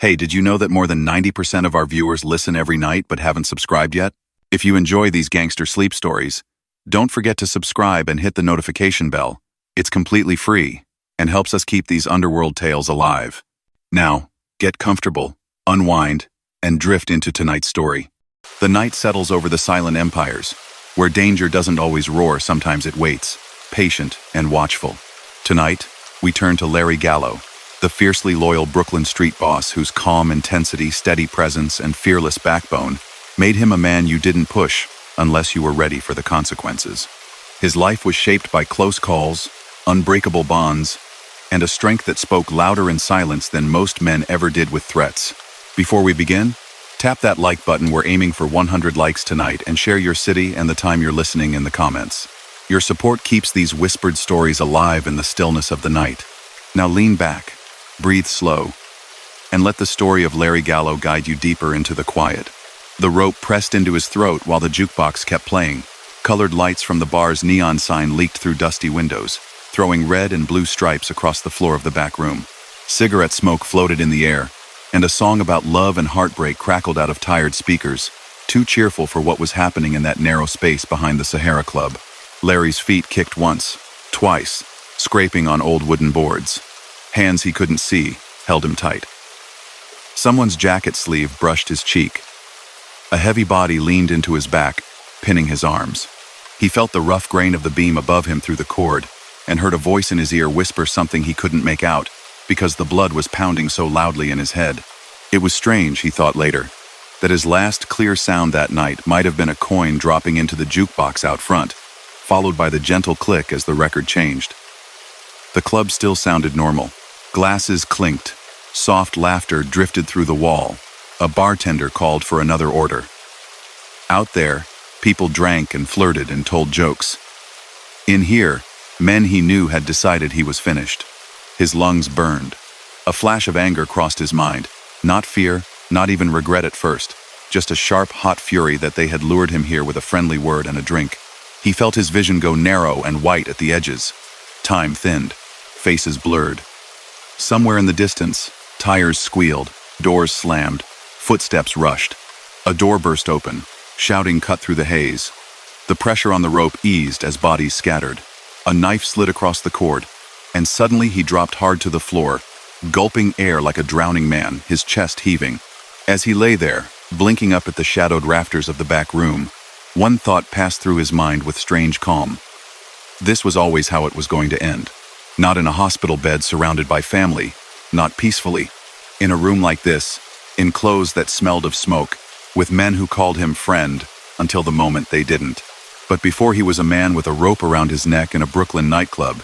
Hey, did you know that more than 90% of our viewers listen every night but haven't subscribed yet? If you enjoy these gangster sleep stories, don't forget to subscribe and hit the notification bell. It's completely free and helps us keep these underworld tales alive. Now, get comfortable, unwind, and drift into tonight's story. The night settles over the silent empires, where danger doesn't always roar, sometimes it waits, patient and watchful. Tonight, we turn to Larry Gallo, the fiercely loyal Brooklyn street boss whose calm intensity, steady presence, and fearless backbone made him a man you didn't push unless you were ready for the consequences. His life was shaped by close calls, unbreakable bonds, and a strength that spoke louder in silence than most men ever did with threats. Before we begin, tap that like button. We're aiming for 100 likes tonight, and share your city and the time you're listening in the comments. Your support keeps these whispered stories alive in the stillness of the night. Now lean back, breathe slow, and let the story of Larry Gallo guide you deeper into the quiet. The rope pressed into his throat while the jukebox kept playing. Colored lights from the bar's neon sign leaked through dusty windows, throwing red and blue stripes across the floor of the back room. Cigarette smoke floated in the air, and a song about love and heartbreak crackled out of tired speakers, too cheerful for what was happening in that narrow space behind the Sahara Club. Larry's feet kicked once, twice, scraping on old wooden boards. Hands he couldn't see held him tight. Someone's jacket sleeve brushed his cheek. A heavy body leaned into his back, pinning his arms. He felt the rough grain of the beam above him through the cord, and heard a voice in his ear whisper something he couldn't make out because the blood was pounding so loudly in his head. It was strange, he thought later, that his last clear sound that night might have been a coin dropping into the jukebox out front, followed by the gentle click as the record changed. The club still sounded normal. Glasses clinked. Soft laughter drifted through the wall. A bartender called for another order. Out there, people drank and flirted and told jokes. In here, men he knew had decided he was finished. His lungs burned. A flash of anger crossed his mind. Not fear, not even regret at first. Just a sharp, hot fury that they had lured him here with a friendly word and a drink. He felt his vision go narrow and white at the edges. Time thinned. Faces blurred. Somewhere in the distance, tires squealed, doors slammed, footsteps rushed. A door burst open, shouting cut through the haze. The pressure on the rope eased as bodies scattered. A knife slid across the cord, and suddenly he dropped hard to the floor, gulping air like a drowning man, his chest heaving. As he lay there, blinking up at the shadowed rafters of the back room, one thought passed through his mind with strange calm. This was always how it was going to end. Not in a hospital bed surrounded by family, not peacefully. In a room like this, in clothes that smelled of smoke, with men who called him friend until the moment they didn't. But before he was a man with a rope around his neck in a Brooklyn nightclub,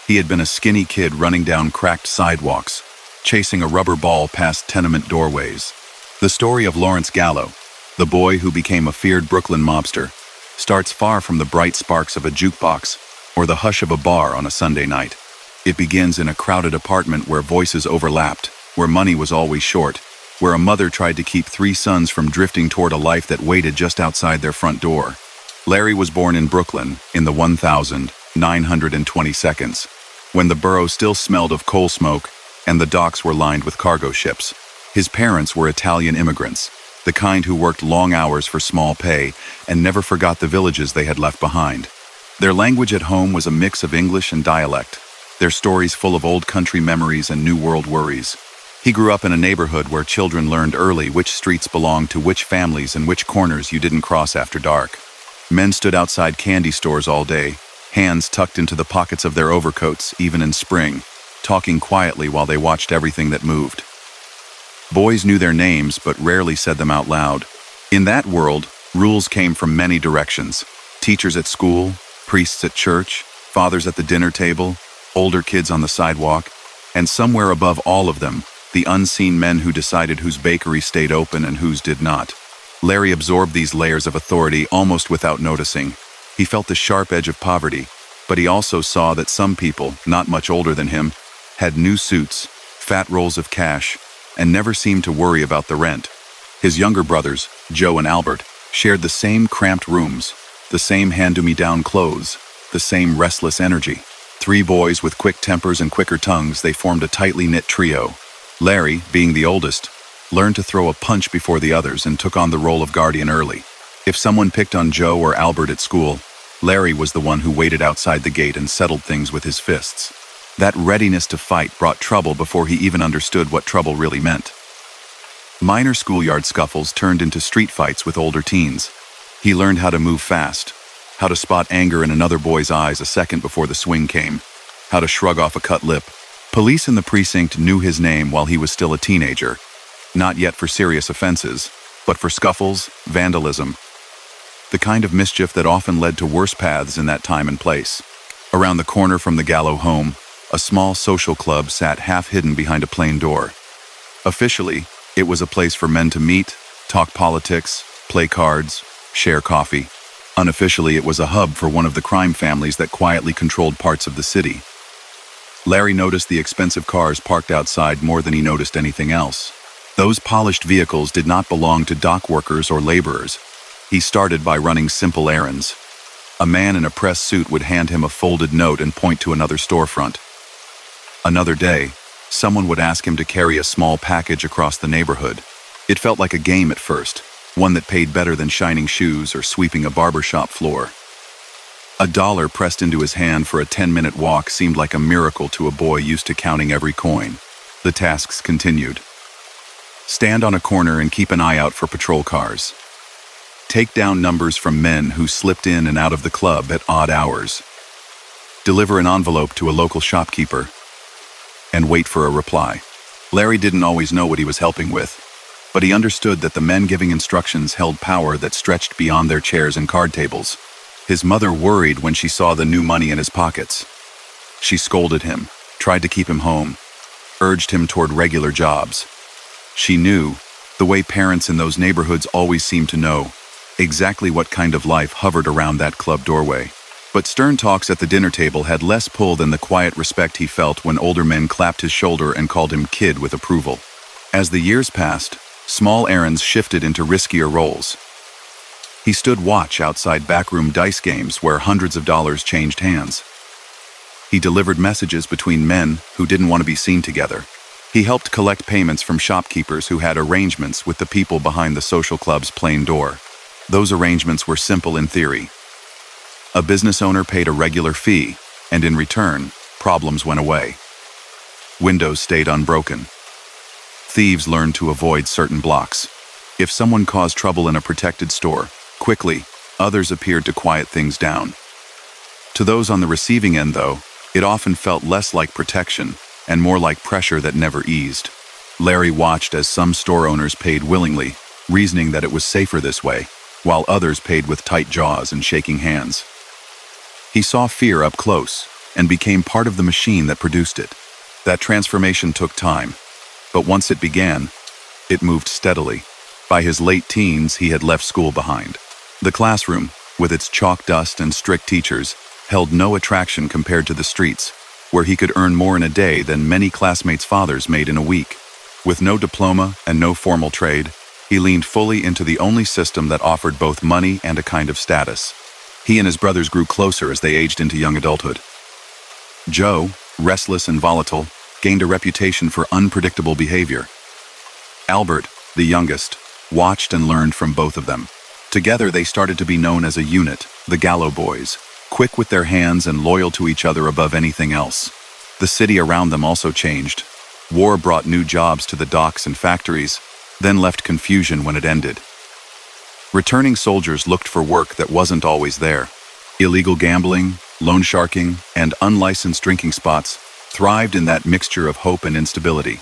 he had been a skinny kid running down cracked sidewalks, chasing a rubber ball past tenement doorways. The story of Lawrence Gallo, the boy who became a feared Brooklyn mobster, starts far from the bright sparks of a jukebox or the hush of a bar on a Sunday night. It begins in a crowded apartment where voices overlapped, where money was always short, where a mother tried to keep 3 sons from drifting toward a life that waited just outside their front door. Larry was born in Brooklyn in the 1922, when the borough still smelled of coal smoke and the docks were lined with cargo ships. His parents were Italian immigrants, the kind who worked long hours for small pay and never forgot the villages they had left behind. Their language at home was a mix of English and dialect, their stories full of old country memories and new world worries. He grew up in a neighborhood where children learned early which streets belonged to which families and which corners you didn't cross after dark. Men stood outside candy stores all day, hands tucked into the pockets of their overcoats, even in spring, talking quietly while they watched everything that moved. Boys knew their names but rarely said them out loud. In that world, rules came from many directions. Teachers at school, priests at church, fathers at the dinner table, older kids on the sidewalk, and somewhere above all of them, the unseen men who decided whose bakery stayed open and whose did not. Larry absorbed these layers of authority almost without noticing. He felt the sharp edge of poverty, but he also saw that some people, not much older than him, had new suits, fat rolls of cash, and never seemed to worry about the rent. His younger brothers, Joe and Albert, shared the same cramped rooms, the same hand-me-down clothes, the same restless energy. 3 boys with quick tempers and quicker tongues, they formed a tightly knit trio. Larry, being the oldest, learned to throw a punch before the others, and took on the role of guardian early. If someone picked on Joe or Albert at school, Larry was the one who waited outside the gate and settled things with his fists. That readiness to fight brought trouble before he even understood what trouble really meant. Minor schoolyard scuffles turned into street fights with older teens. He learned how to move fast, how to spot anger in another boy's eyes a second before the swing came, how to shrug off a cut lip. Police in the precinct knew his name while he was still a teenager, not yet for serious offenses, but for scuffles, vandalism, the kind of mischief that often led to worse paths in that time and place. Around the corner from the Gallo home, a small social club sat half-hidden behind a plain door. Officially, it was a place for men to meet, talk politics, play cards, share coffee. Unofficially, it was a hub for one of the crime families that quietly controlled parts of the city. Larry noticed the expensive cars parked outside more than he noticed anything else. Those polished vehicles did not belong to dock workers or laborers. He started by running simple errands. A man in a press suit would hand him a folded note and point to another storefront. Another day, someone would ask him to carry a small package across the neighborhood. It felt like a game at first, one that paid better than shining shoes or sweeping a barbershop floor. $1 pressed into his hand for a 10-minute walk seemed like a miracle to a boy used to counting every coin. The tasks continued. Stand on a corner and keep an eye out for patrol cars. Take down numbers from men who slipped in and out of the club at odd hours. Deliver an envelope to a local shopkeeper. And wait for a reply. Larry didn't always know what he was helping with, but he understood that the men giving instructions held power that stretched beyond their chairs and card tables. His mother worried when she saw the new money in his pockets. She scolded him, tried to keep him home, urged him toward regular jobs. She knew, the way parents in those neighborhoods always seemed to know, exactly what kind of life hovered around that club doorway. But stern talks at the dinner table had less pull than the quiet respect he felt when older men clapped his shoulder and called him kid with approval. As the years passed, small errands shifted into riskier roles. He stood watch outside backroom dice games where hundreds of dollars changed hands. He delivered messages between men who didn't want to be seen together. He helped collect payments from shopkeepers who had arrangements with the people behind the social club's plain door. Those arrangements were simple in theory. A business owner paid a regular fee, and in return, problems went away. Windows stayed unbroken. Thieves learned to avoid certain blocks. If someone caused trouble in a protected store, quickly, others appeared to quiet things down. To those on the receiving end, though, it often felt less like protection and more like pressure that never eased. Larry watched as some store owners paid willingly, reasoning that it was safer this way, while others paid with tight jaws and shaking hands. He saw fear up close and became part of the machine that produced it. That transformation took time, but once it began, it moved steadily. By his late teens, he had left school behind. The classroom, with its chalk dust and strict teachers, held no attraction compared to the streets, where he could earn more in a day than many classmates' fathers made in a week. With no diploma and no formal trade, he leaned fully into the only system that offered both money and a kind of status. He and his brothers grew closer as they aged into young adulthood. Joe, restless and volatile, gained a reputation for unpredictable behavior. Albert, the youngest, watched and learned from both of them. Together they started to be known as a unit, the Gallo Boys, quick with their hands and loyal to each other above anything else. The city around them also changed. War brought new jobs to the docks and factories, then left confusion when it ended. Returning soldiers looked for work that wasn't always there. Illegal gambling, loan sharking, and unlicensed drinking spots thrived in that mixture of hope and instability.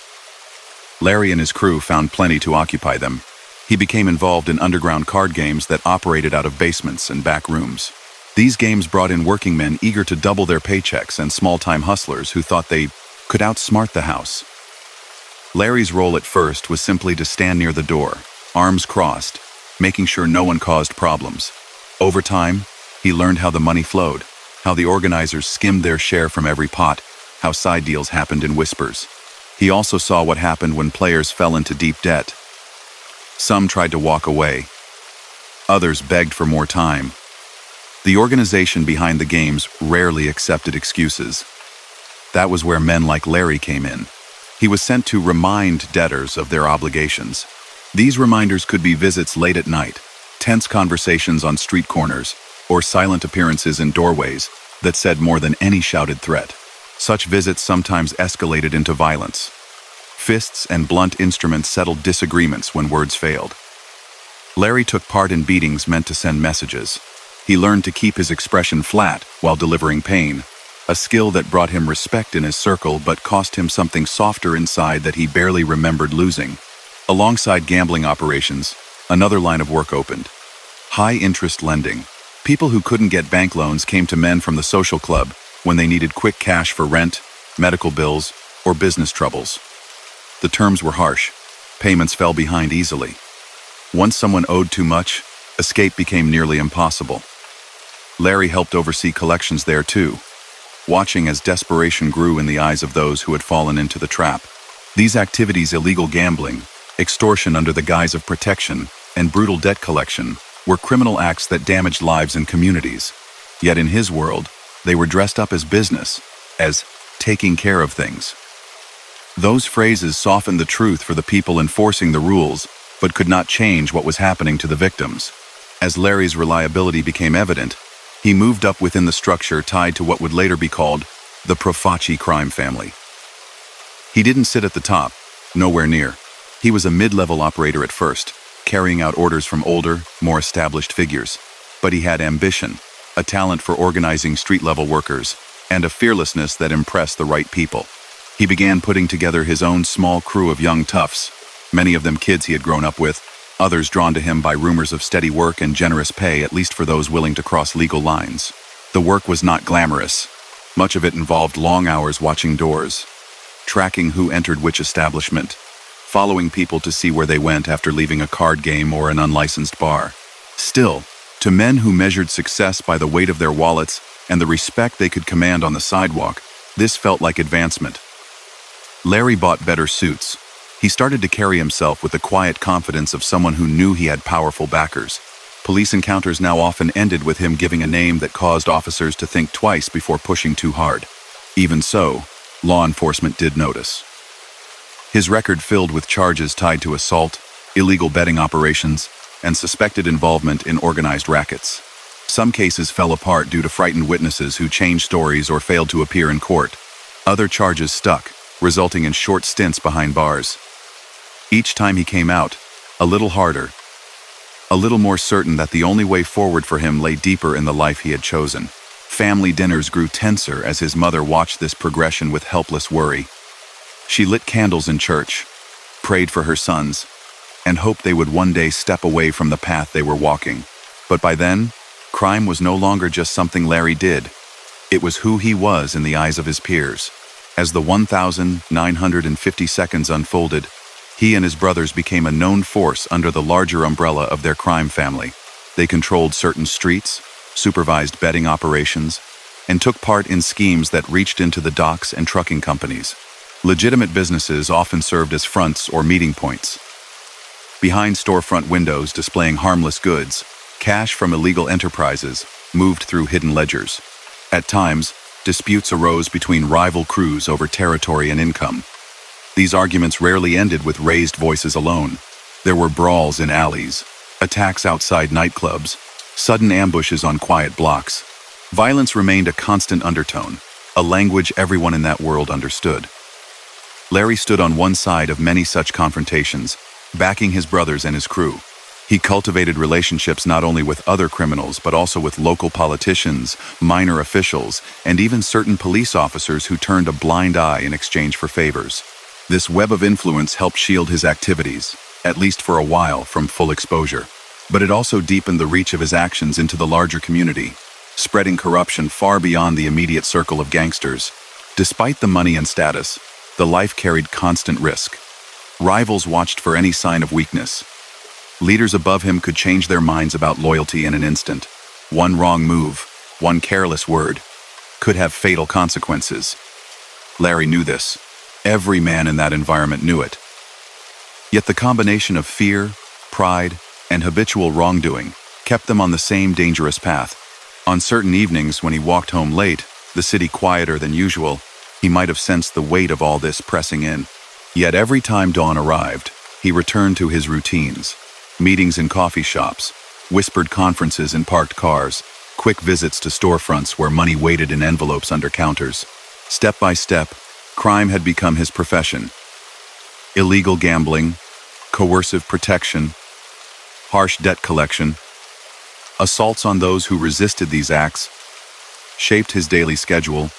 Larry and his crew found plenty to occupy them. He became involved in underground card games that operated out of basements and back rooms. These games brought in working men eager to double their paychecks and small-time hustlers who thought they could outsmart the house. Larry's role at first was simply to stand near the door, arms crossed, making sure no one caused problems. Over time, he learned how the money flowed, how the organizers skimmed their share from every pot, how side deals happened in whispers. He also saw what happened when players fell into deep debt. Some tried to walk away. Others begged for more time. The organization behind the games rarely accepted excuses. That was where men like Larry came in. He was sent to remind debtors of their obligations. These reminders could be visits late at night, tense conversations on street corners, or silent appearances in doorways that said more than any shouted threat. Such visits sometimes escalated into violence. Fists and blunt instruments settled disagreements when words failed. Larry took part in beatings meant to send messages. He learned to keep his expression flat while delivering pain, a skill that brought him respect in his circle but cost him something softer inside that he barely remembered losing. Alongside gambling operations, another line of work opened. High-interest lending. People who couldn't get bank loans came to men from the social club when they needed quick cash for rent, medical bills, or business troubles. The terms were harsh. Payments fell behind easily. Once someone owed too much, escape became nearly impossible. Larry helped oversee collections there too, watching as desperation grew in the eyes of those who had fallen into the trap. These activities, illegal gambling, extortion under the guise of protection, and brutal debt collection, were criminal acts that damaged lives and communities. Yet in his world, they were dressed up as business, as taking care of things. Those phrases softened the truth for the people enforcing the rules, but could not change what was happening to the victims. As Larry's reliability became evident, he moved up within the structure tied to what would later be called the Profaci crime family. He didn't sit at the top, nowhere near. He was a mid-level operator at first, carrying out orders from older, more established figures. But he had ambition, a talent for organizing street-level workers, and a fearlessness that impressed the right people. He began putting together his own small crew of young toughs, many of them kids he had grown up with, others drawn to him by rumors of steady work and generous pay, at least for those willing to cross legal lines. The work was not glamorous. Much of it involved long hours watching doors, tracking who entered which establishment, following people to see where they went after leaving a card game or an unlicensed bar. Still, to men who measured success by the weight of their wallets and the respect they could command on the sidewalk, this felt like advancement. Larry bought better suits. He started to carry himself with the quiet confidence of someone who knew he had powerful backers. Police encounters now often ended with him giving a name that caused officers to think twice before pushing too hard. Even so, law enforcement did notice. His record filled with charges tied to assault, illegal betting operations, and suspected involvement in organized rackets. Some cases fell apart due to frightened witnesses who changed stories or failed to appear in court. Other charges stuck, resulting in short stints behind bars. Each time he came out, a little harder, a little more certain that the only way forward for him lay deeper in the life he had chosen. Family dinners grew tenser as his mother watched this progression with helpless worry. She lit candles in church, prayed for her sons, and hoped they would one day step away from the path they were walking. But by then, crime was no longer just something Larry did. It was who he was in the eyes of his peers. As the 1,950 seconds unfolded, he and his brothers became a known force under the larger umbrella of their crime family. They controlled certain streets, supervised betting operations, and took part in schemes that reached into the docks and trucking companies. Legitimate businesses often served as fronts or meeting points. Behind storefront windows displaying harmless goods, cash from illegal enterprises moved through hidden ledgers. At times, disputes arose between rival crews over territory and income. These arguments rarely ended with raised voices alone. There were brawls in alleys, attacks outside nightclubs, sudden ambushes on quiet blocks. Violence remained a constant undertone, a language everyone in that world understood. Larry stood on one side of many such confrontations, backing his brothers and his crew. He cultivated relationships not only with other criminals, but also with local politicians, minor officials, and even certain police officers who turned a blind eye in exchange for favors. This web of influence helped shield his activities, at least for a while, from full exposure. But it also deepened the reach of his actions into the larger community, spreading corruption far beyond the immediate circle of gangsters. Despite the money and status, the life carried constant risk. Rivals watched for any sign of weakness. Leaders above him could change their minds about loyalty in an instant. One wrong move, one careless word, could have fatal consequences. Larry knew this. Every man in that environment knew it. Yet the combination of fear, pride, and habitual wrongdoing kept them on the same dangerous path. On certain evenings when he walked home late, the city quieter than usual, he might have sensed the weight of all this pressing in. Yet every time dawn arrived, he returned to his routines. Meetings in coffee shops, whispered conferences in parked cars, quick visits to storefronts where money waited in envelopes under counters. Step by step, crime had become his profession. Illegal gambling, coercive protection, harsh debt collection, assaults on those who resisted these acts, shaped his daily schedule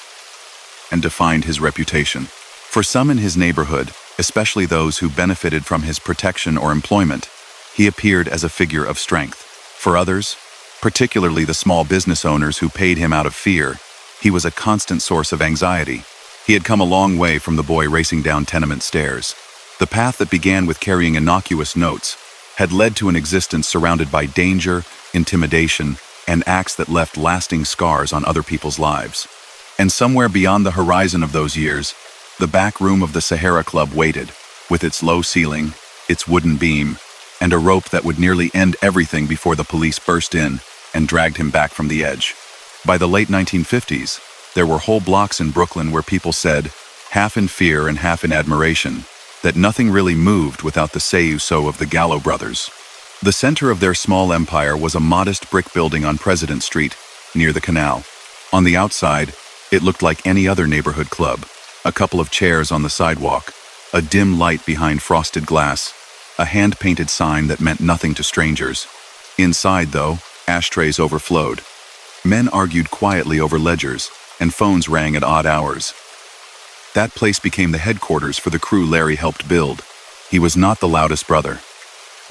and defined his reputation. For some in his neighborhood, especially those who benefited from his protection or employment, he appeared as a figure of strength. For others, particularly the small business owners who paid him out of fear, he was a constant source of anxiety. He had come a long way from the boy racing down tenement stairs. The path that began with carrying innocuous notes had led to an existence surrounded by danger, intimidation, and acts that left lasting scars on other people's lives. And somewhere beyond the horizon of those years, the back room of the Sahara Club waited, with its low ceiling, its wooden beam, and a rope that would nearly end everything before the police burst in and dragged him back from the edge. By the late 1950s, there were whole blocks in Brooklyn where people said, half in fear and half in admiration, that nothing really moved without the say-you-so of the Gallo brothers. The center of their small empire was a modest brick building on President Street, near the canal. On the outside, it looked like any other neighborhood club. A couple of chairs on the sidewalk, a dim light behind frosted glass, a hand-painted sign that meant nothing to strangers. Inside, though, ashtrays overflowed. Men argued quietly over ledgers, and phones rang at odd hours. That place became the headquarters for the crew Larry helped build. He was not the loudest brother.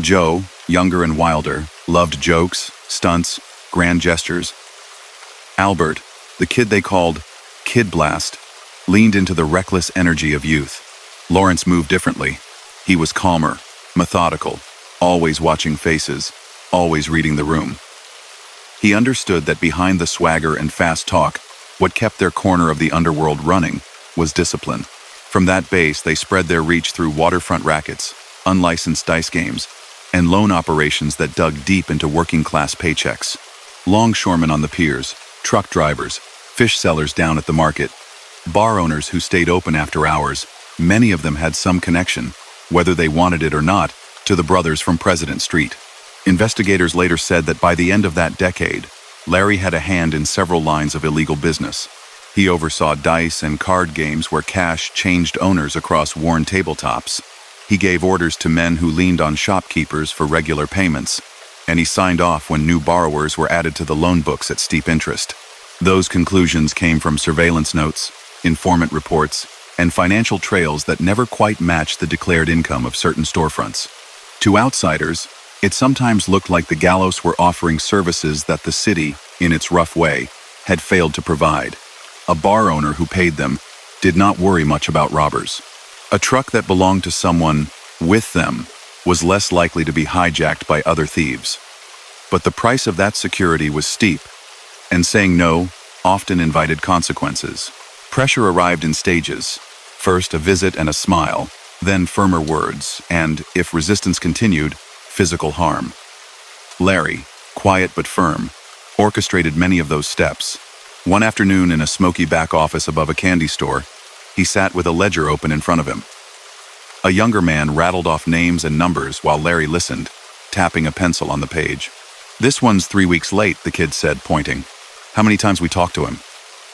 Joe, younger and wilder, loved jokes, stunts, grand gestures. Albert, the kid they called Kid Blast, leaned into the reckless energy of youth. Lawrence moved differently. He was calmer, methodical, always watching faces, always reading the room. He understood that behind the swagger and fast talk, what kept their corner of the underworld running was discipline. From that base, they spread their reach through waterfront rackets, unlicensed dice games, and loan operations that dug deep into working-class paychecks. Longshoremen on the piers, truck drivers, fish sellers down at the market, bar owners who stayed open after hours, many of them had some connection, whether they wanted it or not, to the brothers from President Street. Investigators later said that by the end of that decade, Larry had a hand in several lines of illegal business. He oversaw dice and card games where cash changed owners across worn tabletops. He gave orders to men who leaned on shopkeepers for regular payments, and he signed off when new borrowers were added to the loan books at steep interest. Those conclusions came from surveillance notes, informant reports, and financial trails that never quite matched the declared income of certain storefronts. To outsiders, it sometimes looked like the Gallos were offering services that the city, in its rough way, had failed to provide. A bar owner who paid them did not worry much about robbers. A truck that belonged to someone with them was less likely to be hijacked by other thieves. But the price of that security was steep, and saying no often invited consequences. Pressure arrived in stages. First a visit and a smile, then firmer words, and, if resistance continued, physical harm. Larry, quiet but firm, orchestrated many of those steps. One afternoon in a smoky back office above a candy store, he sat with a ledger open in front of him. A younger man rattled off names and numbers while Larry listened, tapping a pencil on the page. "This one's 3 weeks late," the kid said, pointing. "How many times we talked to him?"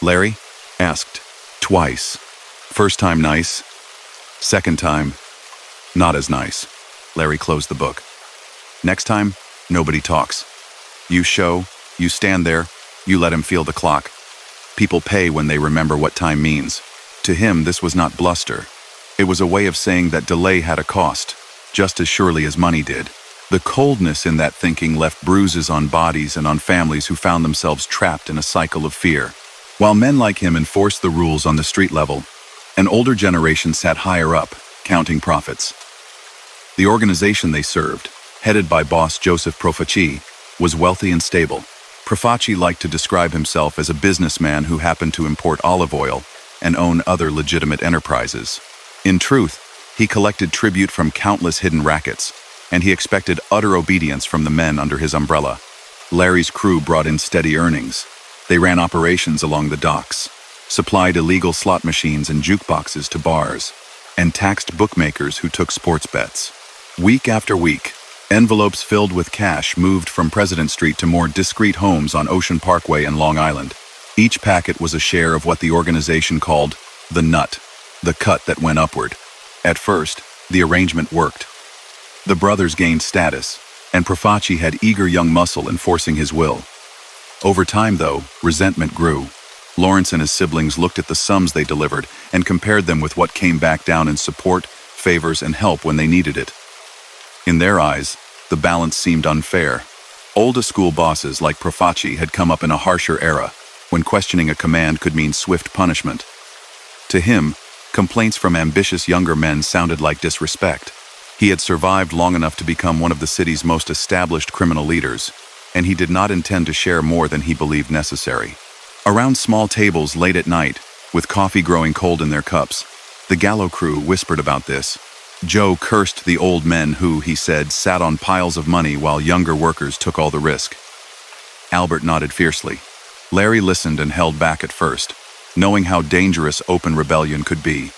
Larry asked. "Twice. First time nice. Second time, not as nice." Larry closed the book. "Next time, nobody talks. You show, you stand there, you let him feel the clock. People pay when they remember what time means." To him, this was not bluster. It was a way of saying that delay had a cost, just as surely as money did. The coldness in that thinking left bruises on bodies and on families who found themselves trapped in a cycle of fear. While men like him enforced the rules on the street level, an older generation sat higher up, counting profits. The organization they served, headed by boss Joseph Profaci, was wealthy and stable. Profaci liked to describe himself as a businessman who happened to import olive oil and own other legitimate enterprises. In truth, he collected tribute from countless hidden rackets, and he expected utter obedience from the men under his umbrella. Larry's crew brought in steady earnings. They ran operations along the docks, supplied illegal slot machines and jukeboxes to bars, and taxed bookmakers who took sports bets. Week after week, envelopes filled with cash moved from President Street to more discreet homes on Ocean Parkway and Long Island. Each packet was a share of what the organization called the nut, the cut that went upward. At first, the arrangement worked. The brothers gained status, and Profaci had eager young muscle enforcing his will. Over time, though, resentment grew. Lawrence and his siblings looked at the sums they delivered and compared them with what came back down in support, favors, and help when they needed it. In their eyes, the balance seemed unfair. Older school bosses like Profaci had come up in a harsher era, when questioning a command could mean swift punishment. To him, complaints from ambitious younger men sounded like disrespect. He had survived long enough to become one of the city's most established criminal leaders, and he did not intend to share more than he believed necessary. Around small tables late at night, with coffee growing cold in their cups, the Gallo crew whispered about this. Joe cursed the old men who, he said, sat on piles of money while younger workers took all the risk. Albert nodded fiercely. Larry listened and held back at first, knowing how dangerous open rebellion could be.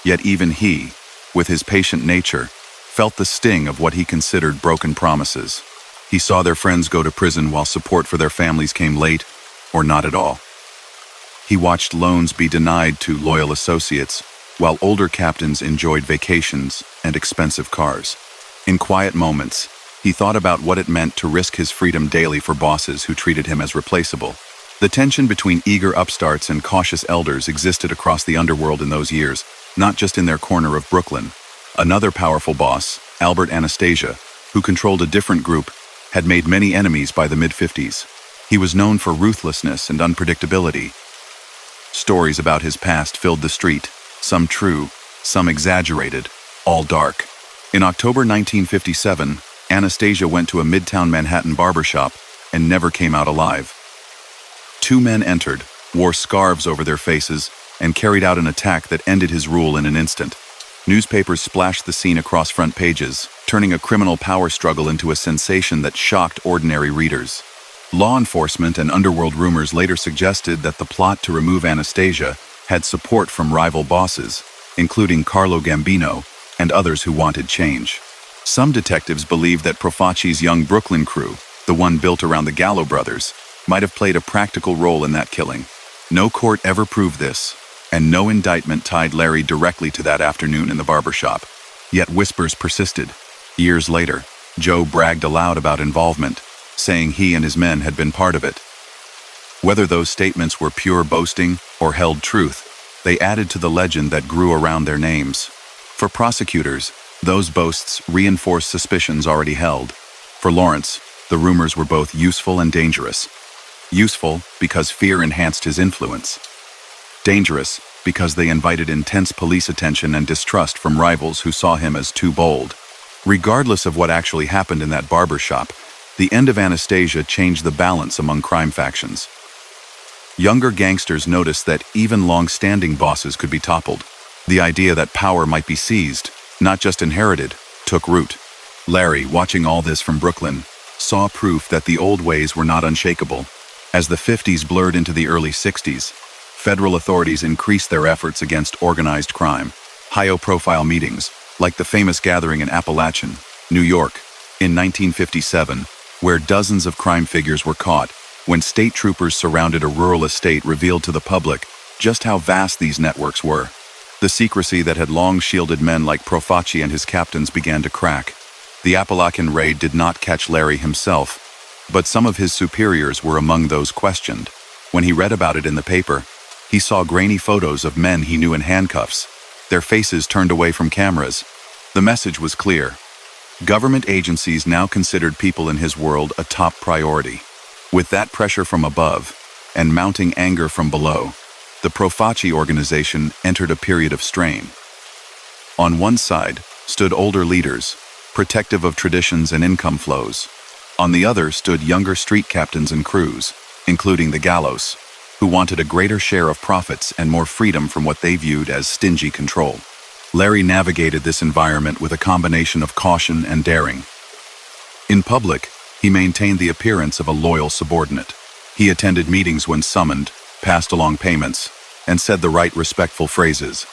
Yet even he, with his patient nature, felt the sting of what he considered broken promises. He saw their friends go to prison while support for their families came late, or not at all. He watched loans be denied to loyal associates, while older captains enjoyed vacations and expensive cars. In quiet moments, he thought about what it meant to risk his freedom daily for bosses who treated him as replaceable. The tension between eager upstarts and cautious elders existed across the underworld in those years, not just in their corner of Brooklyn. Another powerful boss, Albert Anastasia, who controlled a different group, had made many enemies by the mid-50s. He was known for ruthlessness and unpredictability. Stories about his past filled the street, some true, some exaggerated, all dark. In October 1957, Anastasia went to a midtown Manhattan barbershop and never came out alive. Two men entered, wore scarves over their faces, and carried out an attack that ended his rule in an instant. Newspapers splashed the scene across front pages, turning a criminal power struggle into a sensation that shocked ordinary readers. Law enforcement and underworld rumors later suggested that the plot to remove Anastasia had support from rival bosses, including Carlo Gambino and others who wanted change. Some detectives believed that Profaci's young Brooklyn crew, the one built around the Gallo brothers, might have played a practical role in that killing. No court ever proved this, and no indictment tied Larry directly to that afternoon in the barbershop. Yet whispers persisted. Years later, Joe bragged aloud about involvement, saying he and his men had been part of it. Whether those statements were pure boasting or held truth, they added to the legend that grew around their names. For prosecutors, those boasts reinforced suspicions already held. For Lawrence, the rumors were both useful and dangerous. Useful because fear enhanced his influence. Dangerous because they invited intense police attention and distrust from rivals who saw him as too bold. Regardless of what actually happened in that barbershop, the end of Anastasia changed the balance among crime factions. Younger gangsters noticed that even long-standing bosses could be toppled. The idea that power might be seized, not just inherited, took root. Larry, watching all this from Brooklyn, saw proof that the old ways were not unshakable. As the 50s blurred into the early 60s, federal authorities increased their efforts against organized crime. High-profile meetings, like the famous gathering in Appalachian, New York, in 1957, where dozens of crime figures were caught, when state troopers surrounded a rural estate revealed to the public just how vast these networks were. The secrecy that had long shielded men like Profaci and his captains began to crack. The Appalachian raid did not catch Larry himself, but some of his superiors were among those questioned. When he read about it in the paper, he saw grainy photos of men he knew in handcuffs, their faces turned away from cameras. The message was clear. Government agencies now considered people in his world a top priority. With that pressure from above, and mounting anger from below, the Profaci organization entered a period of strain. On one side stood older leaders, protective of traditions and income flows. On the other stood younger street captains and crews, including the Gallos, who wanted a greater share of profits and more freedom from what they viewed as stingy control. Larry navigated this environment with a combination of caution and daring. In public, he maintained the appearance of a loyal subordinate. He attended meetings when summoned, passed along payments, and said the right respectful phrases.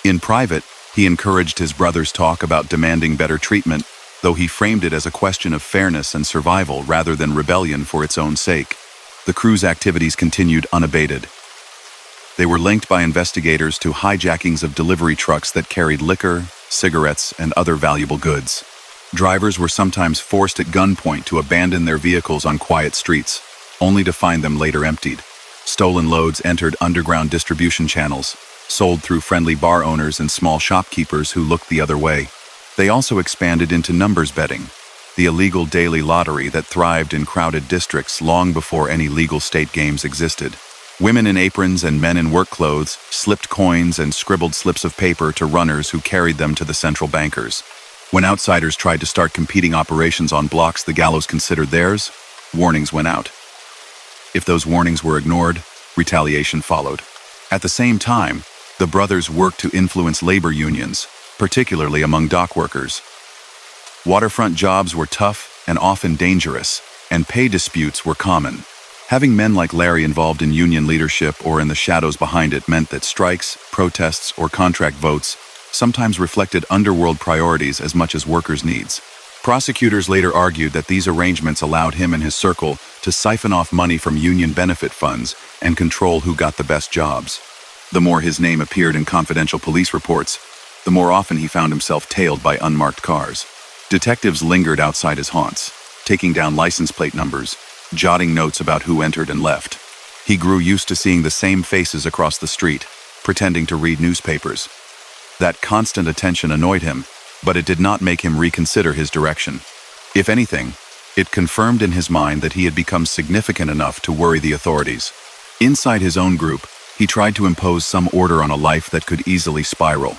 In private, He encouraged his brother's talk about demanding better treatment, though he framed it as a question of fairness and survival rather than rebellion for its own sake. The crew's activities continued unabated. They were linked by investigators to hijackings of delivery trucks that carried liquor, cigarettes, and other valuable goods. Drivers were sometimes forced at gunpoint to abandon their vehicles on quiet streets, only to find them later emptied. Stolen loads entered underground distribution channels, sold through friendly bar owners and small shopkeepers who looked the other way. They also expanded into numbers betting, the illegal daily lottery that thrived in crowded districts long before any legal state games existed. Women in aprons and men in work clothes slipped coins and scribbled slips of paper to runners who carried them to the central bankers. When outsiders tried to start competing operations on blocks the Gallos considered theirs, warnings went out. If those warnings were ignored, retaliation followed. At the same time, the brothers worked to influence labor unions, particularly among dock workers. Waterfront jobs were tough and often dangerous, and pay disputes were common. Having men like Larry involved in union leadership or in the shadows behind it meant that strikes, protests, or contract votes sometimes reflected underworld priorities as much as workers' needs. Prosecutors later argued that these arrangements allowed him and his circle to siphon off money from union benefit funds and control who got the best jobs. The more his name appeared in confidential police reports, the more often he found himself tailed by unmarked cars. Detectives lingered outside his haunts, taking down license plate numbers, jotting notes about who entered and left. He grew used to seeing the same faces across the street, pretending to read newspapers. That constant attention annoyed him, but it did not make him reconsider his direction. If anything, it confirmed in his mind that he had become significant enough to worry the authorities. Inside his own group, he tried to impose some order on a life that could easily spiral.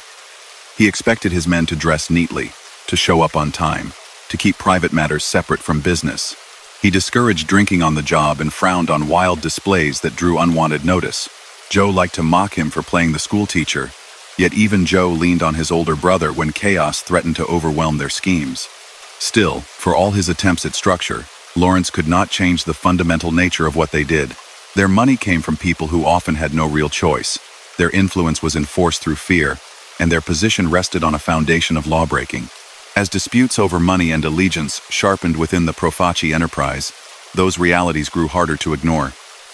He expected his men to dress neatly, to show up on time, to keep private matters separate from business. He discouraged drinking on the job and frowned on wild displays that drew unwanted notice. Joe liked to mock him for playing the school teacher, yet even Joe leaned on his older brother when chaos threatened to overwhelm their schemes. Still, for all his attempts at structure, Lawrence could not change the fundamental nature of what they did. Their money came from people who often had no real choice. Their influence was enforced through fear, and their position rested on a foundation of lawbreaking. As disputes over money and allegiance sharpened within the Profaci enterprise, those realities grew harder to ignore.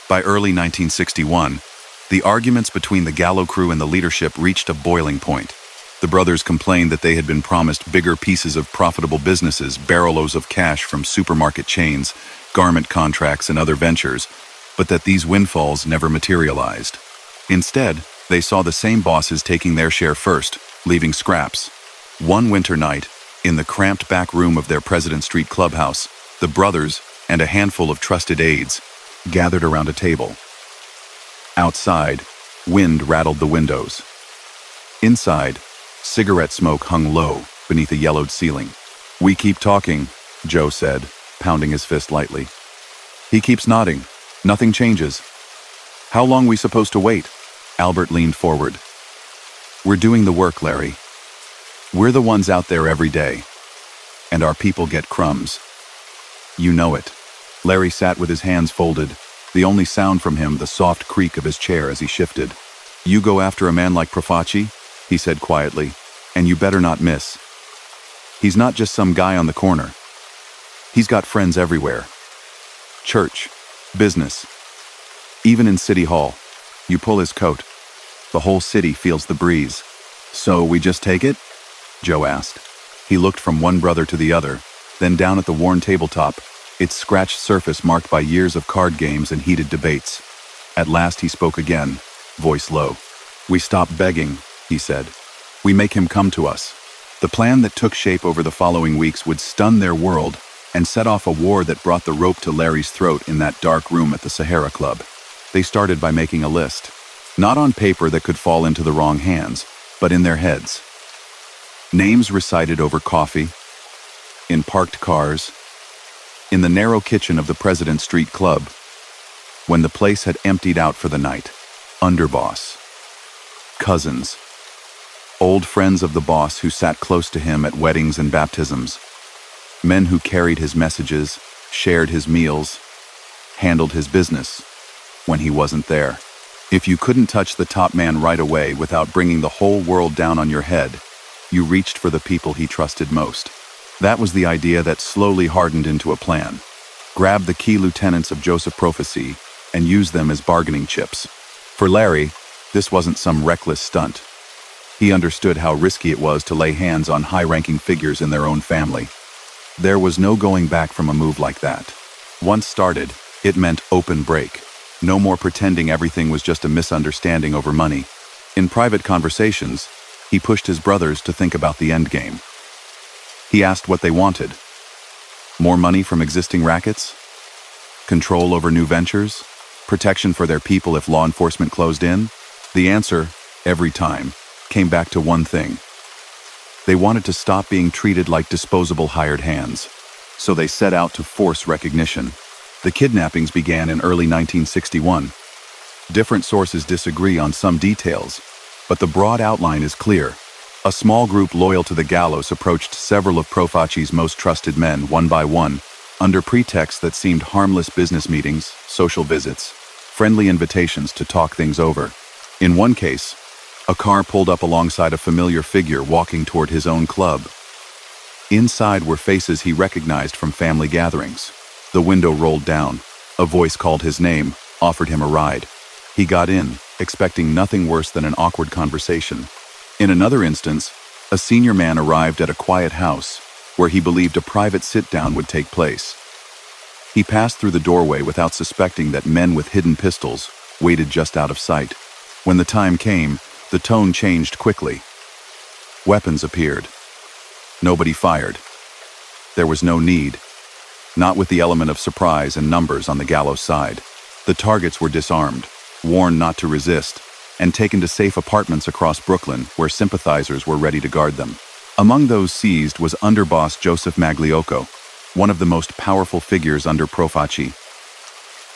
By early 1961, the arguments between the Gallo crew and the leadership reached a boiling point. The brothers complained that they had been promised bigger pieces of profitable businesses, barrelloads of cash from supermarket chains, garment contracts, and other ventures, but that these windfalls never materialized. Instead, they saw the same bosses taking their share first, leaving scraps. One winter night, in the cramped back room of their President Street clubhouse, the brothers and a handful of trusted aides gathered around a table. Outside, wind rattled the windows. Inside, cigarette smoke hung low beneath a yellowed ceiling. "We keep talking," Joe said, pounding his fist lightly. He keeps nodding. Nothing changes. "How long we supposed to wait?" Albert leaned forward. "We're doing the work, Larry. We're the ones out there every day. And our people get crumbs. You know it." Larry sat with his hands folded, the only sound from him the soft creak of his chair as he shifted. "You go after a man like Profaci," he said quietly, "and you better not miss. He's not just some guy on the corner. He's got friends everywhere. Church, business, even in City Hall. You pull his coat, the whole city feels the breeze." "So we just take it?" Joe asked. He looked from one brother to the other, then down at the worn tabletop, its scratched surface marked by years of card games and heated debates. At last he spoke again, voice low. "We stop begging," he said. "We make him come to us." The plan that took shape over the following weeks would stun their world and set off a war that brought the rope to Larry's throat in that dark room at the Sahara Club. They started by making a list, not on paper that could fall into the wrong hands, but in their heads. Names recited over coffee, in parked cars, in the narrow kitchen of the President Street Club, when the place had emptied out for the night. Underboss, cousins, old friends of the boss who sat close to him at weddings and baptisms, men who carried his messages, shared his meals, handled his business when he wasn't there. If you couldn't touch the top man right away without bringing the whole world down on your head, you reached for the people he trusted most. That was the idea that slowly hardened into a plan. Grab the key lieutenants of Joseph Prophecy and use them as bargaining chips. For Larry, this wasn't some reckless stunt. He understood how risky it was to lay hands on high-ranking figures in their own family. There was no going back from a move like that. Once started, it meant open break. No more pretending everything was just a misunderstanding over money. In private conversations, he pushed his brothers to think about the end game. He asked what they wanted. More money from existing rackets? Control over new ventures? Protection for their people if law enforcement closed in? The answer, every time, came back to one thing. They wanted to stop being treated like disposable hired hands. So they set out to force recognition. The kidnappings began in early 1961. Different sources disagree on some details, but the broad outline is clear. A small group loyal to the Gallos approached several of Profaci's most trusted men one by one, under pretexts that seemed harmless business meetings, social visits, friendly invitations to talk things over. In one case, a car pulled up alongside a familiar figure walking toward his own club. Inside were faces he recognized from family gatherings. The window rolled down. A voice called his name, offered him a ride. He got in, expecting nothing worse than an awkward conversation. In another instance, a senior man arrived at a quiet house where he believed a private sit-down would take place. He passed through the doorway without suspecting that men with hidden pistols waited just out of sight. When the time came, the tone changed quickly. Weapons appeared. Nobody fired. There was no need. Not with the element of surprise and numbers on the Gallo side. The targets were disarmed, warned not to resist, and taken to safe apartments across Brooklyn where sympathizers were ready to guard them. Among those seized was underboss Joseph Magliocco, one of the most powerful figures under Profaci.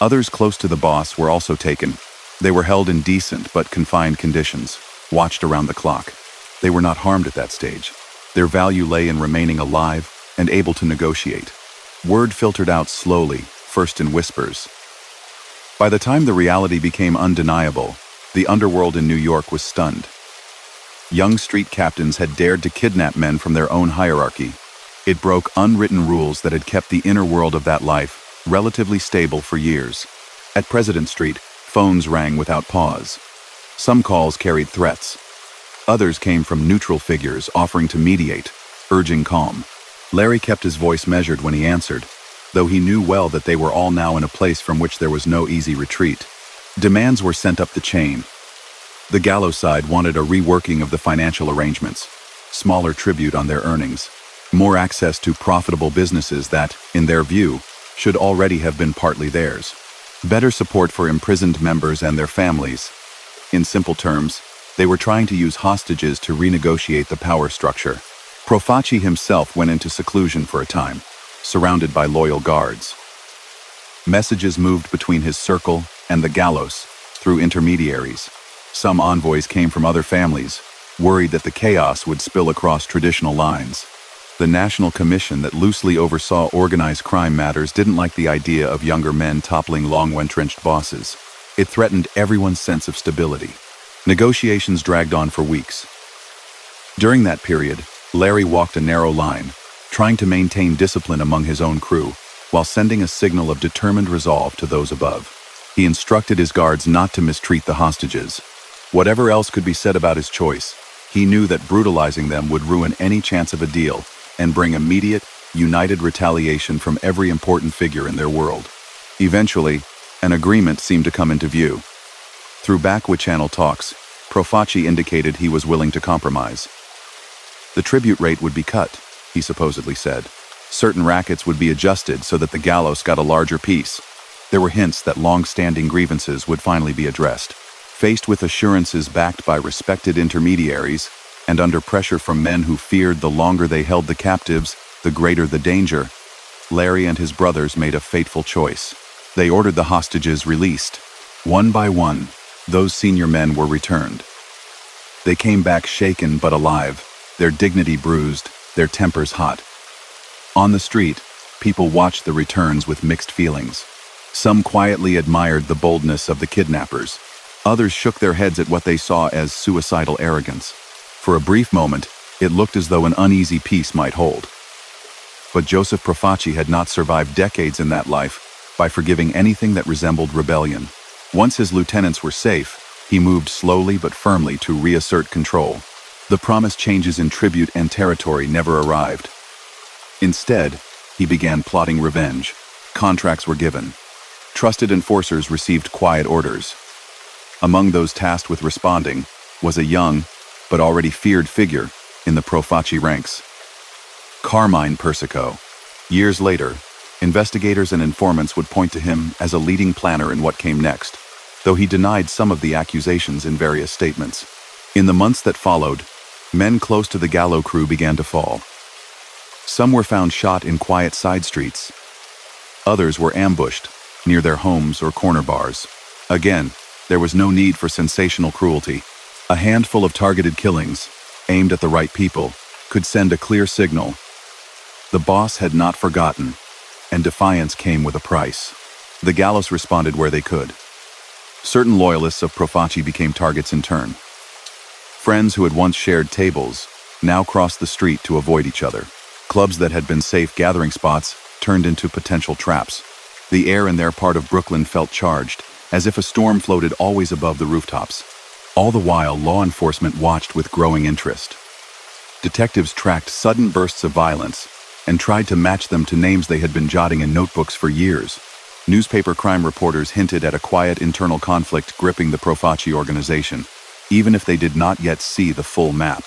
Others close to the boss were also taken. They were held in decent but confined conditions, watched around the clock. They were not harmed at that stage. Their value lay in remaining alive and able to negotiate. Word filtered out slowly, first in whispers. By the time the reality became undeniable, the underworld in New York was stunned. Young street captains had dared to kidnap men from their own hierarchy. It broke unwritten rules that had kept the inner world of that life relatively stable for years. At President Street, phones rang without pause. Some calls carried threats. Others came from neutral figures offering to mediate, urging calm. Larry kept his voice measured when he answered, though he knew well that they were all now in a place from which there was no easy retreat. Demands were sent up the chain. The Gallo side wanted a reworking of the financial arrangements, smaller tribute on their earnings, more access to profitable businesses that, in their view, should already have been partly theirs, better support for imprisoned members and their families. In simple terms, they were trying to use hostages to renegotiate the power structure. Profaci himself went into seclusion for a time, surrounded by loyal guards. Messages moved between his circle and the Gallos through intermediaries. Some envoys came from other families, worried that the chaos would spill across traditional lines. The National Commission that loosely oversaw organized crime matters didn't like the idea of younger men toppling long-entrenched bosses. It threatened everyone's sense of stability. Negotiations dragged on for weeks. During that period, Larry walked a narrow line, trying to maintain discipline among his own crew, while sending a signal of determined resolve to those above. He instructed his guards not to mistreat the hostages. Whatever else could be said about his choice, he knew that brutalizing them would ruin any chance of a deal and bring immediate, united retaliation from every important figure in their world. Eventually, an agreement seemed to come into view. Through back-channel talks, Profaci indicated he was willing to compromise. The tribute rate would be cut, he supposedly said. Certain rackets would be adjusted so that the Gallos got a larger piece. There were hints that long-standing grievances would finally be addressed. Faced with assurances backed by respected intermediaries, and under pressure from men who feared the longer they held the captives, the greater the danger, Larry and his brothers made a fateful choice. They ordered the hostages released. One by one, those senior men were returned. They came back shaken but alive, their dignity bruised, their tempers hot. On the street, people watched the returns with mixed feelings. Some quietly admired the boldness of the kidnappers. Others shook their heads at what they saw as suicidal arrogance. For a brief moment, It looked as though an uneasy peace might hold. But Joseph Profaci had not survived decades in that life by forgiving anything that resembled rebellion. Once his lieutenants were safe, he moved slowly but firmly to reassert control. The promised changes in tribute and territory never arrived. Instead, he began plotting revenge. Contracts were given. Trusted enforcers received quiet orders. Among those tasked with responding was a young, but already feared figure in the Profaci ranks. Carmine Persico. Years later, investigators and informants would point to him as a leading planner in what came next, though he denied some of the accusations in various statements. In the months that followed, men close to the Gallo crew began to fall. Some were found shot in quiet side streets. Others were ambushed near their homes or corner bars. Again, there was no need for sensational cruelty. A handful of targeted killings, aimed at the right people, could send a clear signal. The boss had not forgotten, and defiance came with a price. The Gallos responded where they could. Certain loyalists of Profaci became targets in turn. Friends who had once shared tables now crossed the street to avoid each other. Clubs that had been safe gathering spots turned into potential traps. The air in their part of Brooklyn felt charged, as if a storm floated always above the rooftops. All the while, law enforcement watched with growing interest. Detectives tracked sudden bursts of violence and tried to match them to names they had been jotting in notebooks for years. Newspaper crime reporters hinted at a quiet internal conflict gripping the Profaci organization, even if they did not yet see the full map.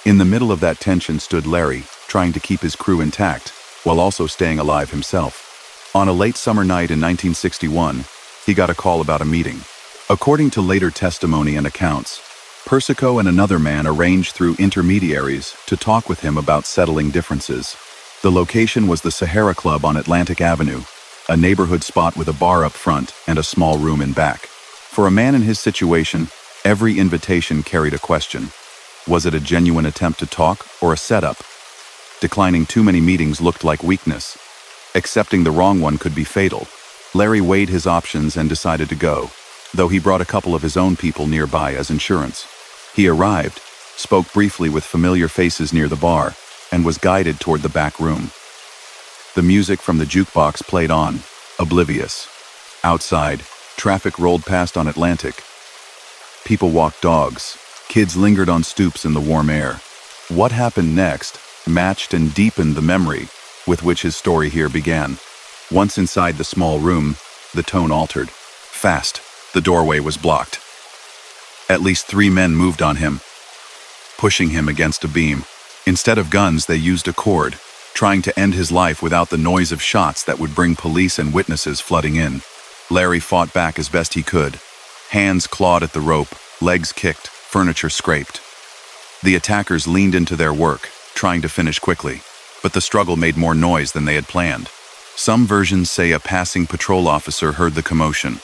In the middle of that tension stood Larry, trying to keep his crew intact, while also staying alive himself. On a late summer night in 1961, he got a call about a meeting. According to later testimony and accounts, Persico and another man arranged through intermediaries to talk with him about settling differences. The location was the Sahara Club on Atlantic Avenue, a neighborhood spot with a bar up front and a small room in back. For a man in his situation, every invitation carried a question. Was it a genuine attempt to talk or a setup? Declining too many meetings looked like weakness. Accepting the wrong one could be fatal. Larry weighed his options and decided to go, though he brought a couple of his own people nearby as insurance. He arrived, spoke briefly with familiar faces near the bar, and was guided toward the back room. The music from the jukebox played on, oblivious. Outside, traffic rolled past on Atlantic. People walked dogs. Kids lingered on stoops in the warm air. What happened next matched and deepened the memory with which his story here began. Once inside the small room, the tone altered. Fast, the doorway was blocked. At least 3 men moved on him, pushing him against a beam. Instead of guns, they used a cord, trying to end his life without the noise of shots that would bring police and witnesses flooding in. Larry fought back as best he could. Hands clawed at the rope, legs kicked, furniture scraped. The attackers leaned into their work, trying to finish quickly, but the struggle made more noise than they had planned. Some versions say a passing patrol officer heard the commotion.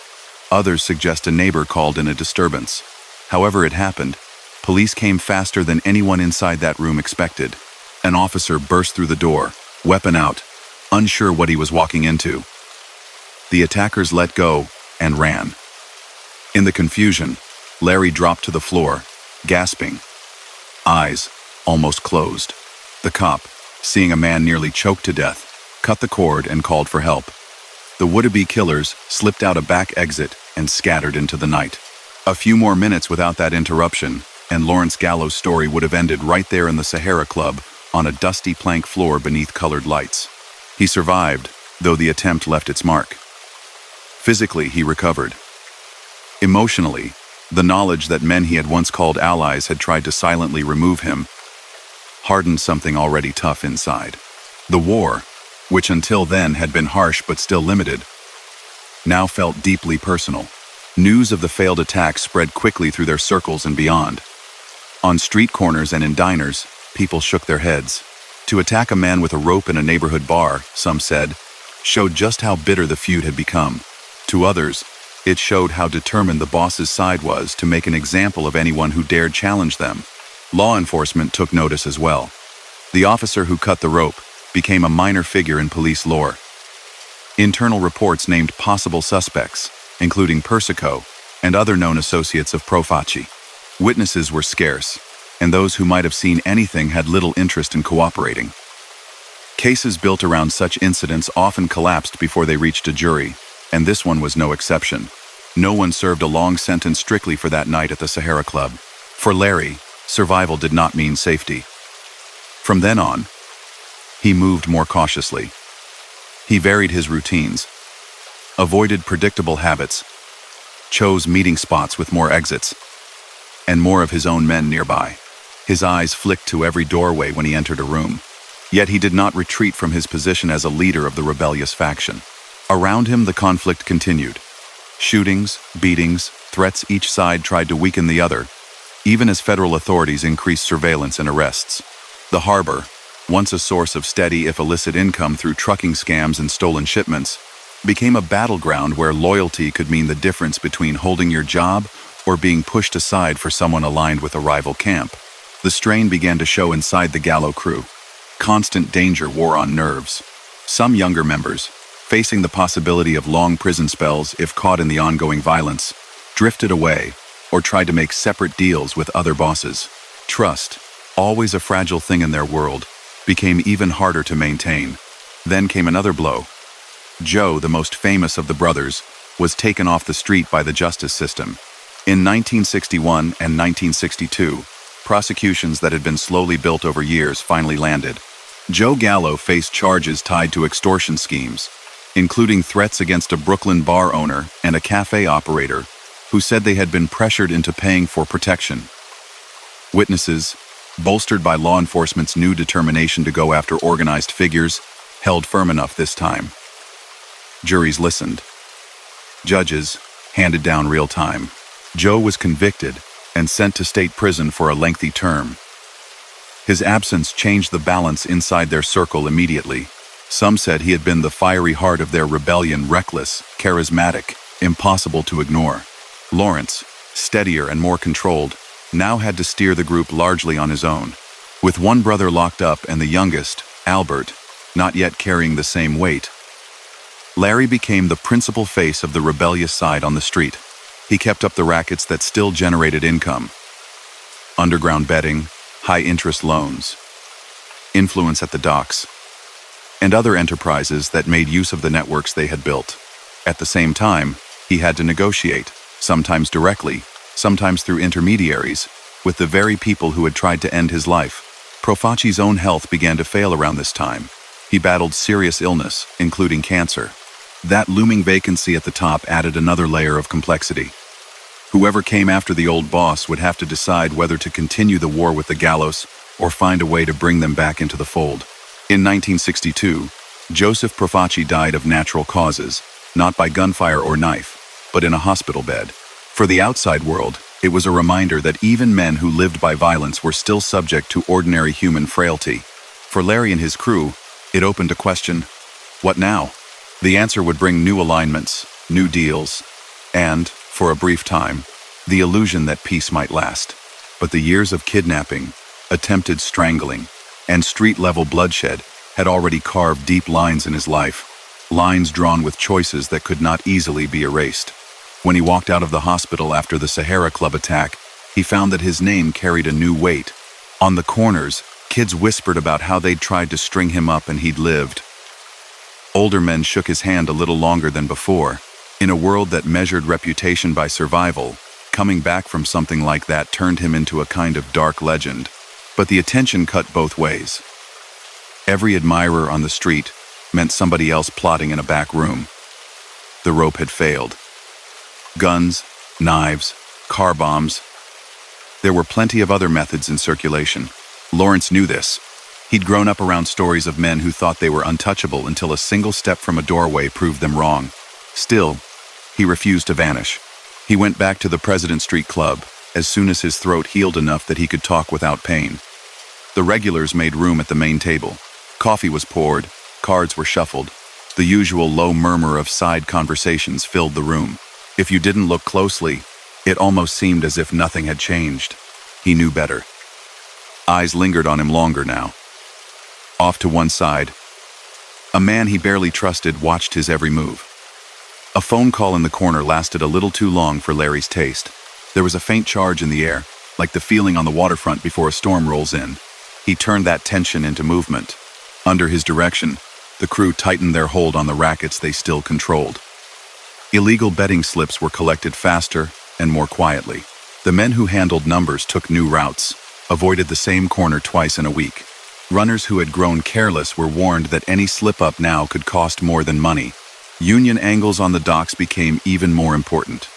Others suggest a neighbor called in a disturbance. However it happened, police came faster than anyone inside that room expected. An officer burst through the door, weapon out, unsure what he was walking into. The attackers let go and ran. In the confusion, Larry dropped to the floor, gasping, eyes almost closed. The cop, seeing a man nearly choked to death, cut the cord and called for help. The would-be killers slipped out a back exit and scattered into the night. A few more minutes without that interruption, and Lawrence Gallo's story would have ended right there in the Sahara Club on a dusty plank floor beneath colored lights. He survived, though the attempt left its mark. Physically, he recovered. Emotionally, the knowledge that men he had once called allies had tried to silently remove him hardened something already tough inside. The war, which until then had been harsh but still limited, now felt deeply personal. News of the failed attack spread quickly through their circles and beyond. On street corners and in diners, people shook their heads. To attack a man with a rope in a neighborhood bar, some said, showed just how bitter the feud had become. To others, it showed how determined the boss's side was to make an example of anyone who dared challenge them. Law enforcement took notice as well. The officer who cut the rope became a minor figure in police lore. Internal reports named possible suspects, including Persico and other known associates of Profaci. Witnesses were scarce, and those who might have seen anything had little interest in cooperating. Cases built around such incidents often collapsed before they reached a jury, and this one was no exception. No one served a long sentence strictly for that night at the Sahara Club. For Larry, survival did not mean safety. From then on, he moved more cautiously. He varied his routines, avoided predictable habits, chose meeting spots with more exits, and more of his own men nearby. His eyes flicked to every doorway when he entered a room. Yet he did not retreat from his position as a leader of the rebellious faction. Around him, the conflict continued. Shootings, beatings, threats, each side tried to weaken the other, even as federal authorities increased surveillance and arrests. The harbor, once a source of steady if illicit income through trucking scams and stolen shipments, became a battleground where loyalty could mean the difference between holding your job or being pushed aside for someone aligned with a rival camp. The strain began to show inside the Gallo crew. Constant danger wore on nerves. Some younger members, facing the possibility of long prison spells if caught in the ongoing violence, drifted away or tried to make separate deals with other bosses. Trust, always a fragile thing in their world, became even harder to maintain. Then came another blow. Joe, the most famous of the brothers, was taken off the street by the justice system. In 1961 and 1962, prosecutions that had been slowly built over years finally landed. Joe Gallo faced charges tied to extortion schemes, including threats against a Brooklyn bar owner and a cafe operator who said they had been pressured into paying for protection. Witnesses, bolstered by law enforcement's new determination to go after organized figures, held firm enough this time. Juries listened. Judges handed down real time. Joe was convicted and sent to state prison for a lengthy term. His absence changed the balance inside their circle immediately. Some said he had been the fiery heart of their rebellion, reckless, charismatic, impossible to ignore. Lawrence, steadier and more controlled, now had to steer the group largely on his own. With one brother locked up and the youngest, Albert, not yet carrying the same weight, Larry became the principal face of the rebellious side on the street. He kept up the rackets that still generated income. Underground betting, high-interest loans, influence at the docks, and other enterprises that made use of the networks they had built. At the same time, he had to negotiate, sometimes directly, sometimes through intermediaries, with the very people who had tried to end his life. Profaci's own health began to fail around this time. He battled serious illness, including cancer. That looming vacancy at the top added another layer of complexity. Whoever came after the old boss would have to decide whether to continue the war with the Gallos or find a way to bring them back into the fold. In 1962, Joseph Profaci died of natural causes, not by gunfire or knife, but in a hospital bed. For the outside world, it was a reminder that even men who lived by violence were still subject to ordinary human frailty. For Larry and his crew, it opened a question: what now? The answer would bring new alignments, new deals, and, for a brief time, the illusion that peace might last. But the years of kidnapping, attempted strangling, and street-level bloodshed had already carved deep lines in his life, lines drawn with choices that could not easily be erased. When he walked out of the hospital after the Sahara Club attack, he found that his name carried a new weight. On the corners, kids whispered about how they'd tried to string him up and he'd lived. Older men shook his hand a little longer than before. In a world that measured reputation by survival, coming back from something like that turned him into a kind of dark legend. But the attention cut both ways. Every admirer on the street meant somebody else plotting in a back room. The rope had failed. Guns, knives, car bombs. There were plenty of other methods in circulation. Lawrence knew this. He'd grown up around stories of men who thought they were untouchable until a single step from a doorway proved them wrong. Still, he refused to vanish. He went back to the President Street Club as soon as his throat healed enough that he could talk without pain. The regulars made room at the main table. Coffee was poured, cards were shuffled. The usual low murmur of side conversations filled the room. If you didn't look closely, it almost seemed as if nothing had changed. He knew better. Eyes lingered on him longer now. Off to one side, a man he barely trusted watched his every move. A phone call in the corner lasted a little too long for Larry's taste. There was a faint charge in the air, like the feeling on the waterfront before a storm rolls in. He turned that tension into movement. Under his direction, the crew tightened their hold on the rackets they still controlled. Illegal betting slips were collected faster and more quietly. The men who handled numbers took new routes, avoided the same corner twice in a week. Runners who had grown careless were warned that any slip-up now could cost more than money. Union angles on the docks became even more important.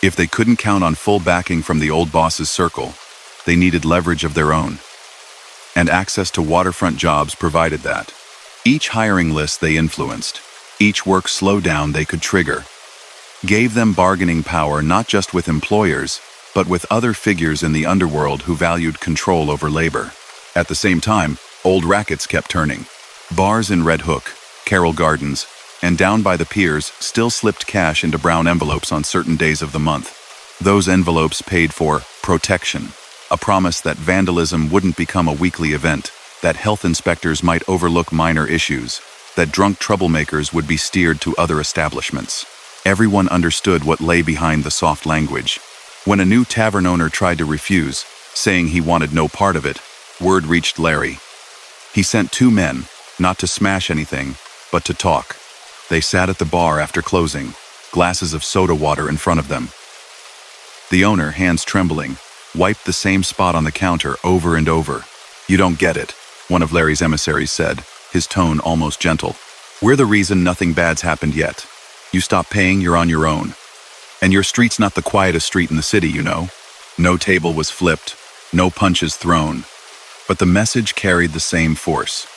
If they couldn't count on full backing from the old boss's circle, they needed leverage of their own. And access to waterfront jobs provided that. Each hiring list they influenced, each work slowdown they could trigger, gave them bargaining power not just with employers, but with other figures in the underworld who valued control over labor. At the same time, old rackets kept turning. Bars in Red Hook, Carroll Gardens, and down by the piers still slipped cash into brown envelopes on certain days of the month. Those envelopes paid for protection, a promise that vandalism wouldn't become a weekly event, that health inspectors might overlook minor issues, that drunk troublemakers would be steered to other establishments. Everyone understood what lay behind the soft language. When a new tavern owner tried to refuse, saying he wanted no part of it, word reached Larry. He sent 2 men, not to smash anything, but to talk. They sat at the bar after closing, glasses of soda water in front of them. The owner, hands trembling, wiped the same spot on the counter over and over. "You don't get it," one of Larry's emissaries said, his tone almost gentle. "We're the reason nothing bad's happened yet. You stop paying, you're on your own. And your street's not the quietest street in the city, you know." No table was flipped, no punches thrown. But the message carried the same force.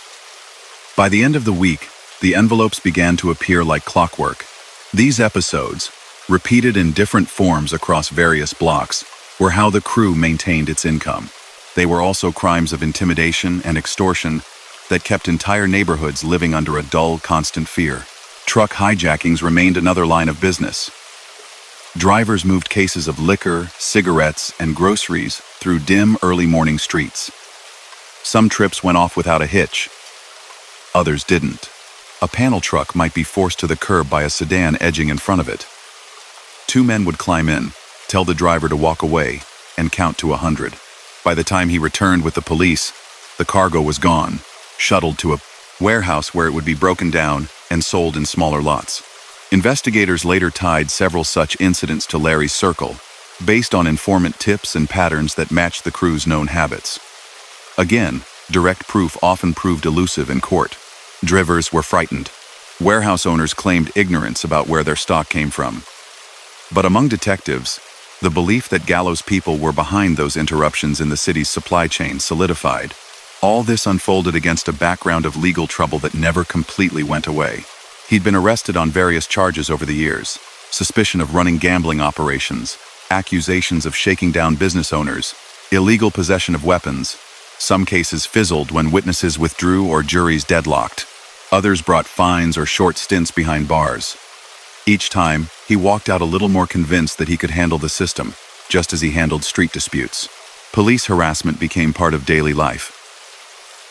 By the end of the week, the envelopes began to appear like clockwork. These episodes, repeated in different forms across various blocks, were how the crew maintained its income. They were also crimes of intimidation and extortion that kept entire neighborhoods living under a dull, constant fear. Truck hijackings remained another line of business. Drivers moved cases of liquor, cigarettes, and groceries through dim, early morning streets. Some trips went off without a hitch. Others didn't. A panel truck might be forced to the curb by a sedan edging in front of it. 2 men would climb in, tell the driver to walk away, and count to 100. By the time he returned with the police, the cargo was gone, shuttled to a warehouse where it would be broken down and sold in smaller lots. Investigators later tied several such incidents to Larry's circle, based on informant tips and patterns that matched the crew's known habits. Again, direct proof often proved elusive in court. Drivers were frightened. Warehouse owners claimed ignorance about where their stock came from. But among detectives, the belief that Gallo's people were behind those interruptions in the city's supply chain solidified. All this unfolded against a background of legal trouble that never completely went away. He'd been arrested on various charges over the years: suspicion of running gambling operations, accusations of shaking down business owners, illegal possession of weapons. Some cases fizzled when witnesses withdrew or juries deadlocked. Others brought fines or short stints behind bars. Each time, he walked out a little more convinced that he could handle the system, just as he handled street disputes. Police harassment became part of daily life.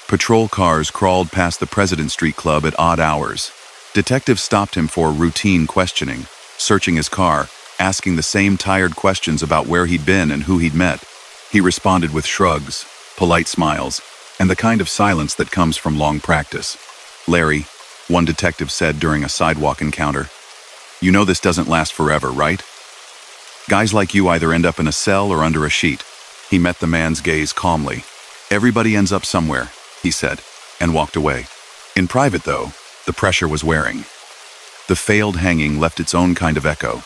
Patrol cars crawled past the President Street Club at odd hours. Detectives stopped him for routine questioning, searching his car, asking the same tired questions about where he'd been and who he'd met. He responded with shrugs, polite smiles, and the kind of silence that comes from long practice. "Larry," one detective said during a sidewalk encounter, "you know this doesn't last forever, right? Guys like you either end up in a cell or under a sheet." He met the man's gaze calmly. "Everybody ends up somewhere," he said, and walked away. In private, though, the pressure was wearing. The failed hanging left its own kind of echo.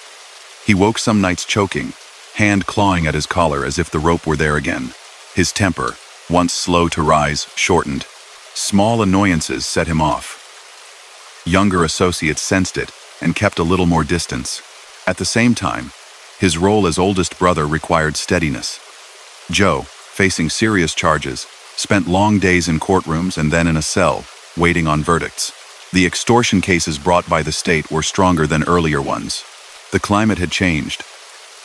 He woke some nights choking, hand clawing at his collar as if the rope were there again. His temper, once slow to rise, shortened. Small annoyances set him off. Younger associates sensed it and kept a little more distance. At the same time, his role as oldest brother required steadiness. Joe, facing serious charges, spent long days in courtrooms and then in a cell, waiting on verdicts. The extortion cases brought by the state were stronger than earlier ones. The climate had changed.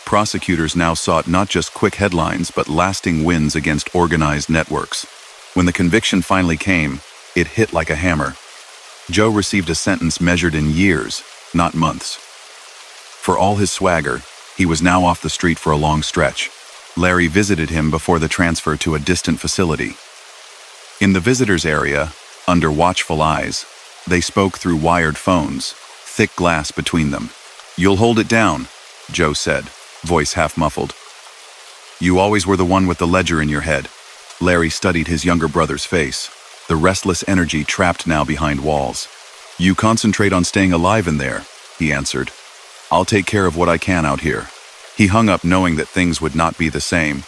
Prosecutors now sought not just quick headlines, but lasting wins against organized networks. When the conviction finally came, it hit like a hammer. Joe received a sentence measured in years, not months. For all his swagger, he was now off the street for a long stretch. Larry visited him before the transfer to a distant facility. In the visitors' area, under watchful eyes, they spoke through wired phones, thick glass between them. "You'll hold it down," Joe said, voice half muffled. "You always were the one with the ledger in your head." Larry studied his younger brother's face, the restless energy trapped now behind walls. "You concentrate on staying alive in there," he answered. "I'll take care of what I can out here." He hung up knowing that things would not be the same.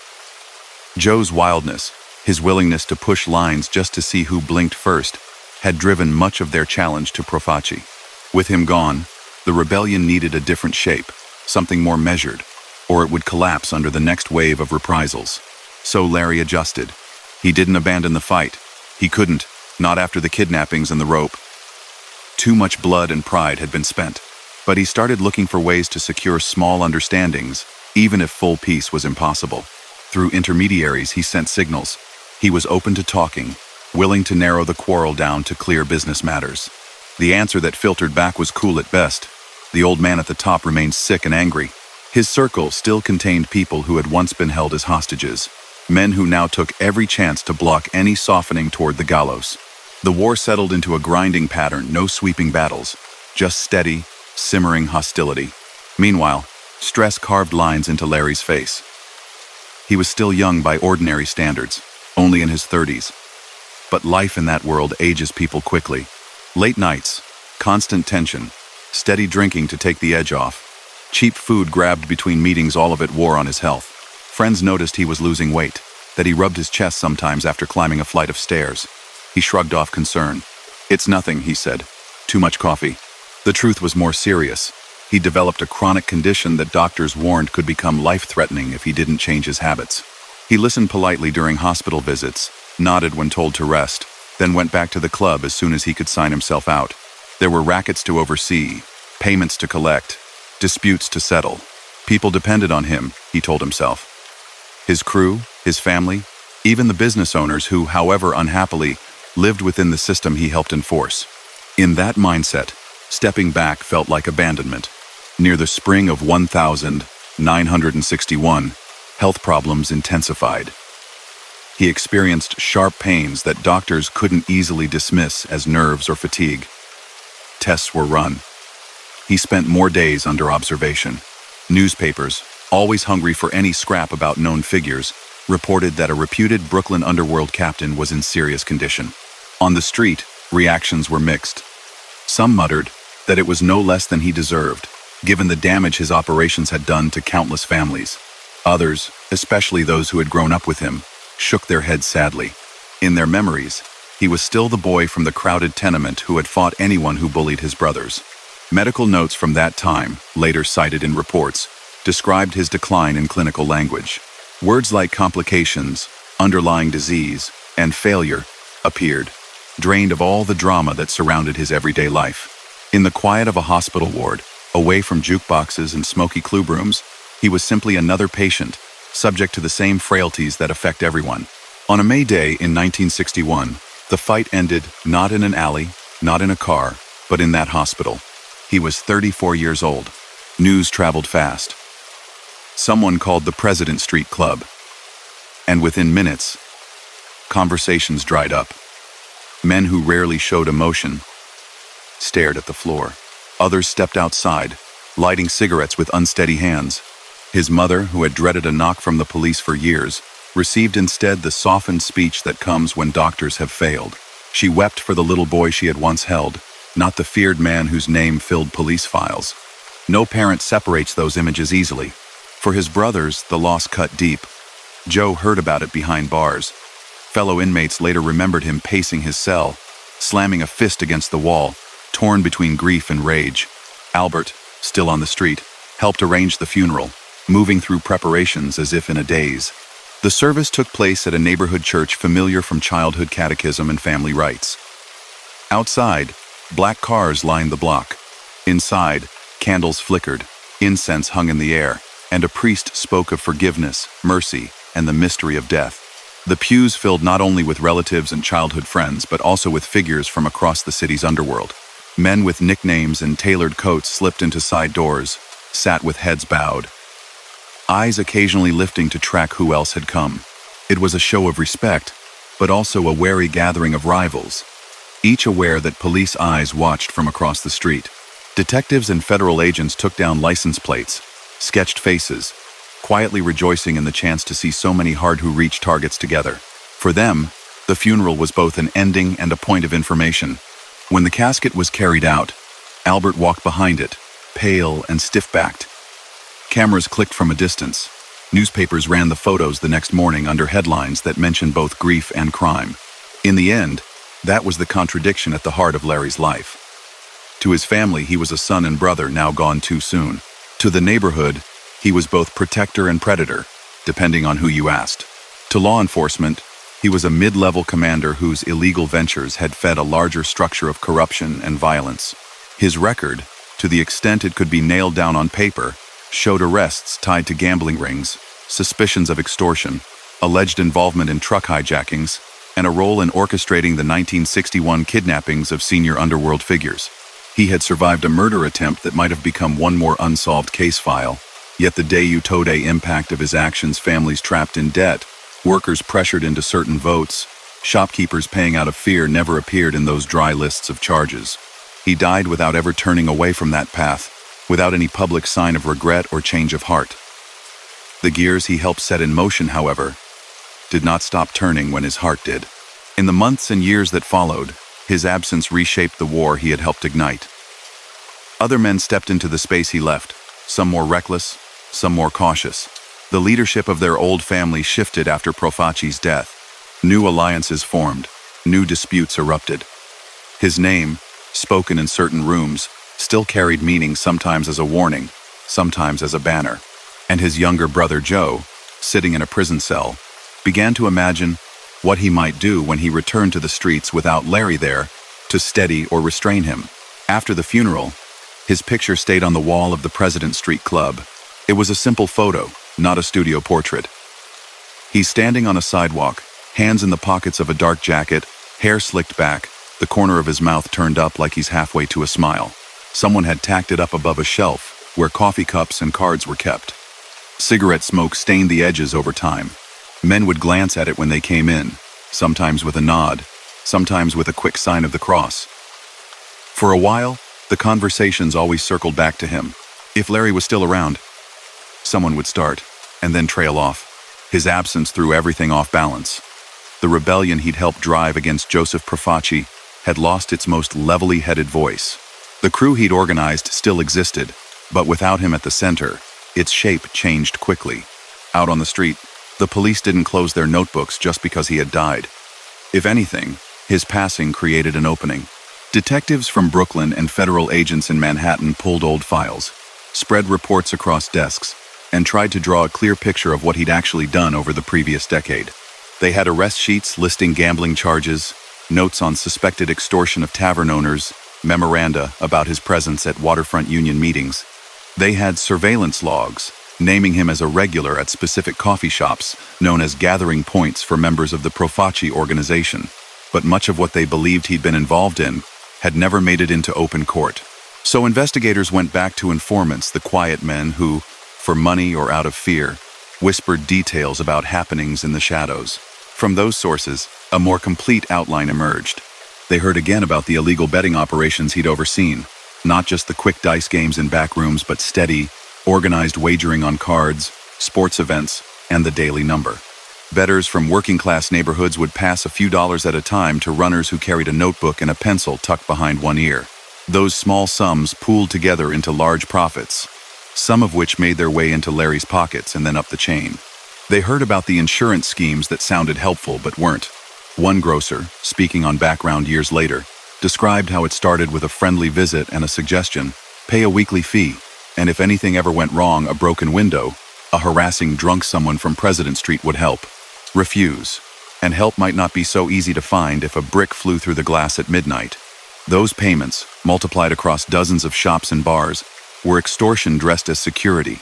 Joe's wildness, his willingness to push lines just to see who blinked first, had driven much of their challenge to Profaci. With him gone, the rebellion needed a different shape, something more measured, or it would collapse under the next wave of reprisals. So Larry adjusted. He didn't abandon the fight. He couldn't, not after the kidnappings and the rope. Too much blood and pride had been spent. But he started looking for ways to secure small understandings, even if full peace was impossible. Through intermediaries, he sent signals. He was open to talking, willing to narrow the quarrel down to clear business matters. The answer that filtered back was cool at best. The old man at the top remained sick and angry. His circle still contained people who had once been held as hostages, men who now took every chance to block any softening toward the gallows. The war settled into a grinding pattern, no sweeping battles, just steady, simmering hostility. Meanwhile, stress carved lines into Larry's face. He was still young by ordinary standards, only in his 30s. But life in that world ages people quickly. Late nights, constant tension, steady drinking to take the edge off, cheap food grabbed between meetings, all of it wore on his health. Friends noticed he was losing weight, that he rubbed his chest sometimes after climbing a flight of stairs. He shrugged off concern. "It's nothing," he said. "Too much coffee." The truth was more serious. He developed a chronic condition that doctors warned could become life-threatening if he didn't change his habits. He listened politely during hospital visits, nodded when told to rest, then went back to the club as soon as he could sign himself out. There were rackets to oversee, payments to collect, disputes to settle. People depended on him, he told himself. His crew, his family, even the business owners who, however unhappily, lived within the system he helped enforce. In that mindset, stepping back felt like abandonment. Near the spring of 1961, health problems intensified. He experienced sharp pains that doctors couldn't easily dismiss as nerves or fatigue. Tests were run. He spent more days under observation. Newspapers, always hungry for any scrap about known figures, reported that a reputed Brooklyn underworld captain was in serious condition. On the street, reactions were mixed. Some muttered that it was no less than he deserved, given the damage his operations had done to countless families. Others, especially those who had grown up with him, shook their heads sadly. In their memories, he was still the boy from the crowded tenement who had fought anyone who bullied his brothers. Medical notes from that time, later cited in reports, described his decline in clinical language. Words like complications, underlying disease, and failure appeared, drained of all the drama that surrounded his everyday life. In the quiet of a hospital ward, away from jukeboxes and smoky club rooms, he was simply another patient, subject to the same frailties that affect everyone. On a May day in 1961, the fight ended not in an alley, not in a car, but in that hospital. He was 34 years old. News traveled fast. Someone called the President Street Club. And within minutes, conversations dried up. Men who rarely showed emotion stared at the floor. Others stepped outside, lighting cigarettes with unsteady hands. His mother, who had dreaded a knock from the police for years, received instead the softened speech that comes when doctors have failed. She wept for the little boy she had once held, not the feared man whose name filled police files. No parent separates those images easily. For his brothers, the loss cut deep. Joe heard about it behind bars. Fellow inmates later remembered him pacing his cell, slamming a fist against the wall, torn between grief and rage. Albert, still on the street, helped arrange the funeral, moving through preparations as if in a daze. The service took place at a neighborhood church familiar from childhood catechism and family rites. Outside, black cars lined the block. Inside, candles flickered, incense hung in the air, and a priest spoke of forgiveness, mercy, and the mystery of death. The pews filled not only with relatives and childhood friends, but also with figures from across the city's underworld. Men with nicknames and tailored coats slipped into side doors, sat with heads bowed. eyes occasionally lifting to track who else had come. It was a show of respect, but also a wary gathering of rivals, each aware that police eyes watched from across the street. Detectives and federal agents took down license plates, sketched faces, quietly rejoicing in the chance to see so many hard-to-reach targets together. For them, the funeral was both an ending and a point of information. When the casket was carried out, Albert walked behind it, pale and stiff-backed. Cameras clicked from a distance. Newspapers ran the photos the next morning under headlines that mentioned both grief and crime. In the end, that was the contradiction at the heart of Larry's life. To his family, he was a son and brother now gone too soon. To the neighborhood, he was both protector and predator, depending on who you asked. To law enforcement, he was a mid-level commander whose illegal ventures had fed a larger structure of corruption and violence. His record, to the extent it could be nailed down on paper, showed arrests tied to gambling rings, suspicions of extortion, alleged involvement in truck hijackings, and a role in orchestrating the 1961 kidnappings of senior Underworld figures. He had survived a murder attempt that might have become one more unsolved case file, yet the de tote impact of his actions, families trapped in debt, workers pressured into certain votes, shopkeepers paying out of fear never appeared in those dry lists of charges. He died without ever turning away from that path, without any public sign of regret or change of heart. The gears he helped set in motion, however, did not stop turning when his heart did. In the months and years that followed, his absence reshaped the war he had helped ignite. Other men stepped into the space he left, some more reckless, some more cautious. The leadership of their old family shifted after Profaci's death. New alliances formed, new disputes erupted. His name, spoken in certain rooms, still carried meaning, sometimes as a warning, sometimes as a banner. And his younger brother Joe, sitting in a prison cell, began to imagine what he might do when he returned to the streets without Larry there to steady or restrain him. After the funeral, his picture stayed on the wall of the President Street Club. It was a simple photo, not a studio portrait. He's standing on a sidewalk, hands in the pockets of a dark jacket, hair slicked back, the corner of his mouth turned up like he's halfway to a smile. Someone had tacked it up above a shelf, where coffee cups and cards were kept. Cigarette smoke stained the edges over time. Men would glance at it when they came in, sometimes with a nod, sometimes with a quick sign of the cross. For a while, the conversations always circled back to him. If Larry was still around, someone would start, and then trail off. His absence threw everything off balance. The rebellion he'd helped drive against Joseph Profaci had lost its most levelly-headed voice. The crew he'd organized still existed, but without him at the center, its shape changed quickly. Out on the street, the police didn't close their notebooks just because he had died. If anything, his passing created an opening. Detectives from Brooklyn and federal agents in Manhattan pulled old files, spread reports across desks, and tried to draw a clear picture of what he'd actually done over the previous decade. They had arrest sheets listing gambling charges, notes on suspected extortion of tavern owners, memoranda about his presence at waterfront union meetings. They had surveillance logs, naming him as a regular at specific coffee shops known as gathering points for members of the Profaci organization. But much of what they believed he'd been involved in had never made it into open court. So investigators went back to informants, the quiet men who, for money or out of fear, whispered details about happenings in the shadows. From those sources, a more complete outline emerged. They heard again about the illegal betting operations he'd overseen, not just the quick dice games in back rooms, but steady, organized wagering on cards, sports events, and the daily number. Bettors from working-class neighborhoods would pass a few dollars at a time to runners who carried a notebook and a pencil tucked behind one ear. Those small sums pooled together into large profits, some of which made their way into Larry's pockets and then up the chain. They heard about the insurance schemes that sounded helpful but weren't. One grocer, speaking on background years later, described how it started with a friendly visit and a suggestion: pay a weekly fee, and if anything ever went wrong, a broken window, a harassing drunk someone from President Street would help. Refuse, and help might not be so easy to find if a brick flew through the glass at midnight. Those payments, multiplied across dozens of shops and bars, were extortion dressed as security.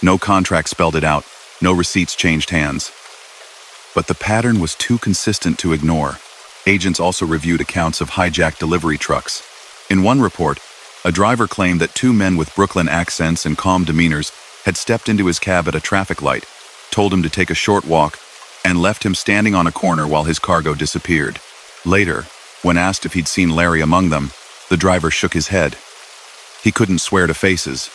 No contract spelled it out, no receipts changed hands. But the pattern was too consistent to ignore. Agents also reviewed accounts of hijacked delivery trucks. In one report, a driver claimed that two men with Brooklyn accents and calm demeanors had stepped into his cab at a traffic light, told him to take a short walk, and left him standing on a corner while his cargo disappeared. Later, when asked if he'd seen Larry among them, the driver shook his head. He couldn't swear to faces.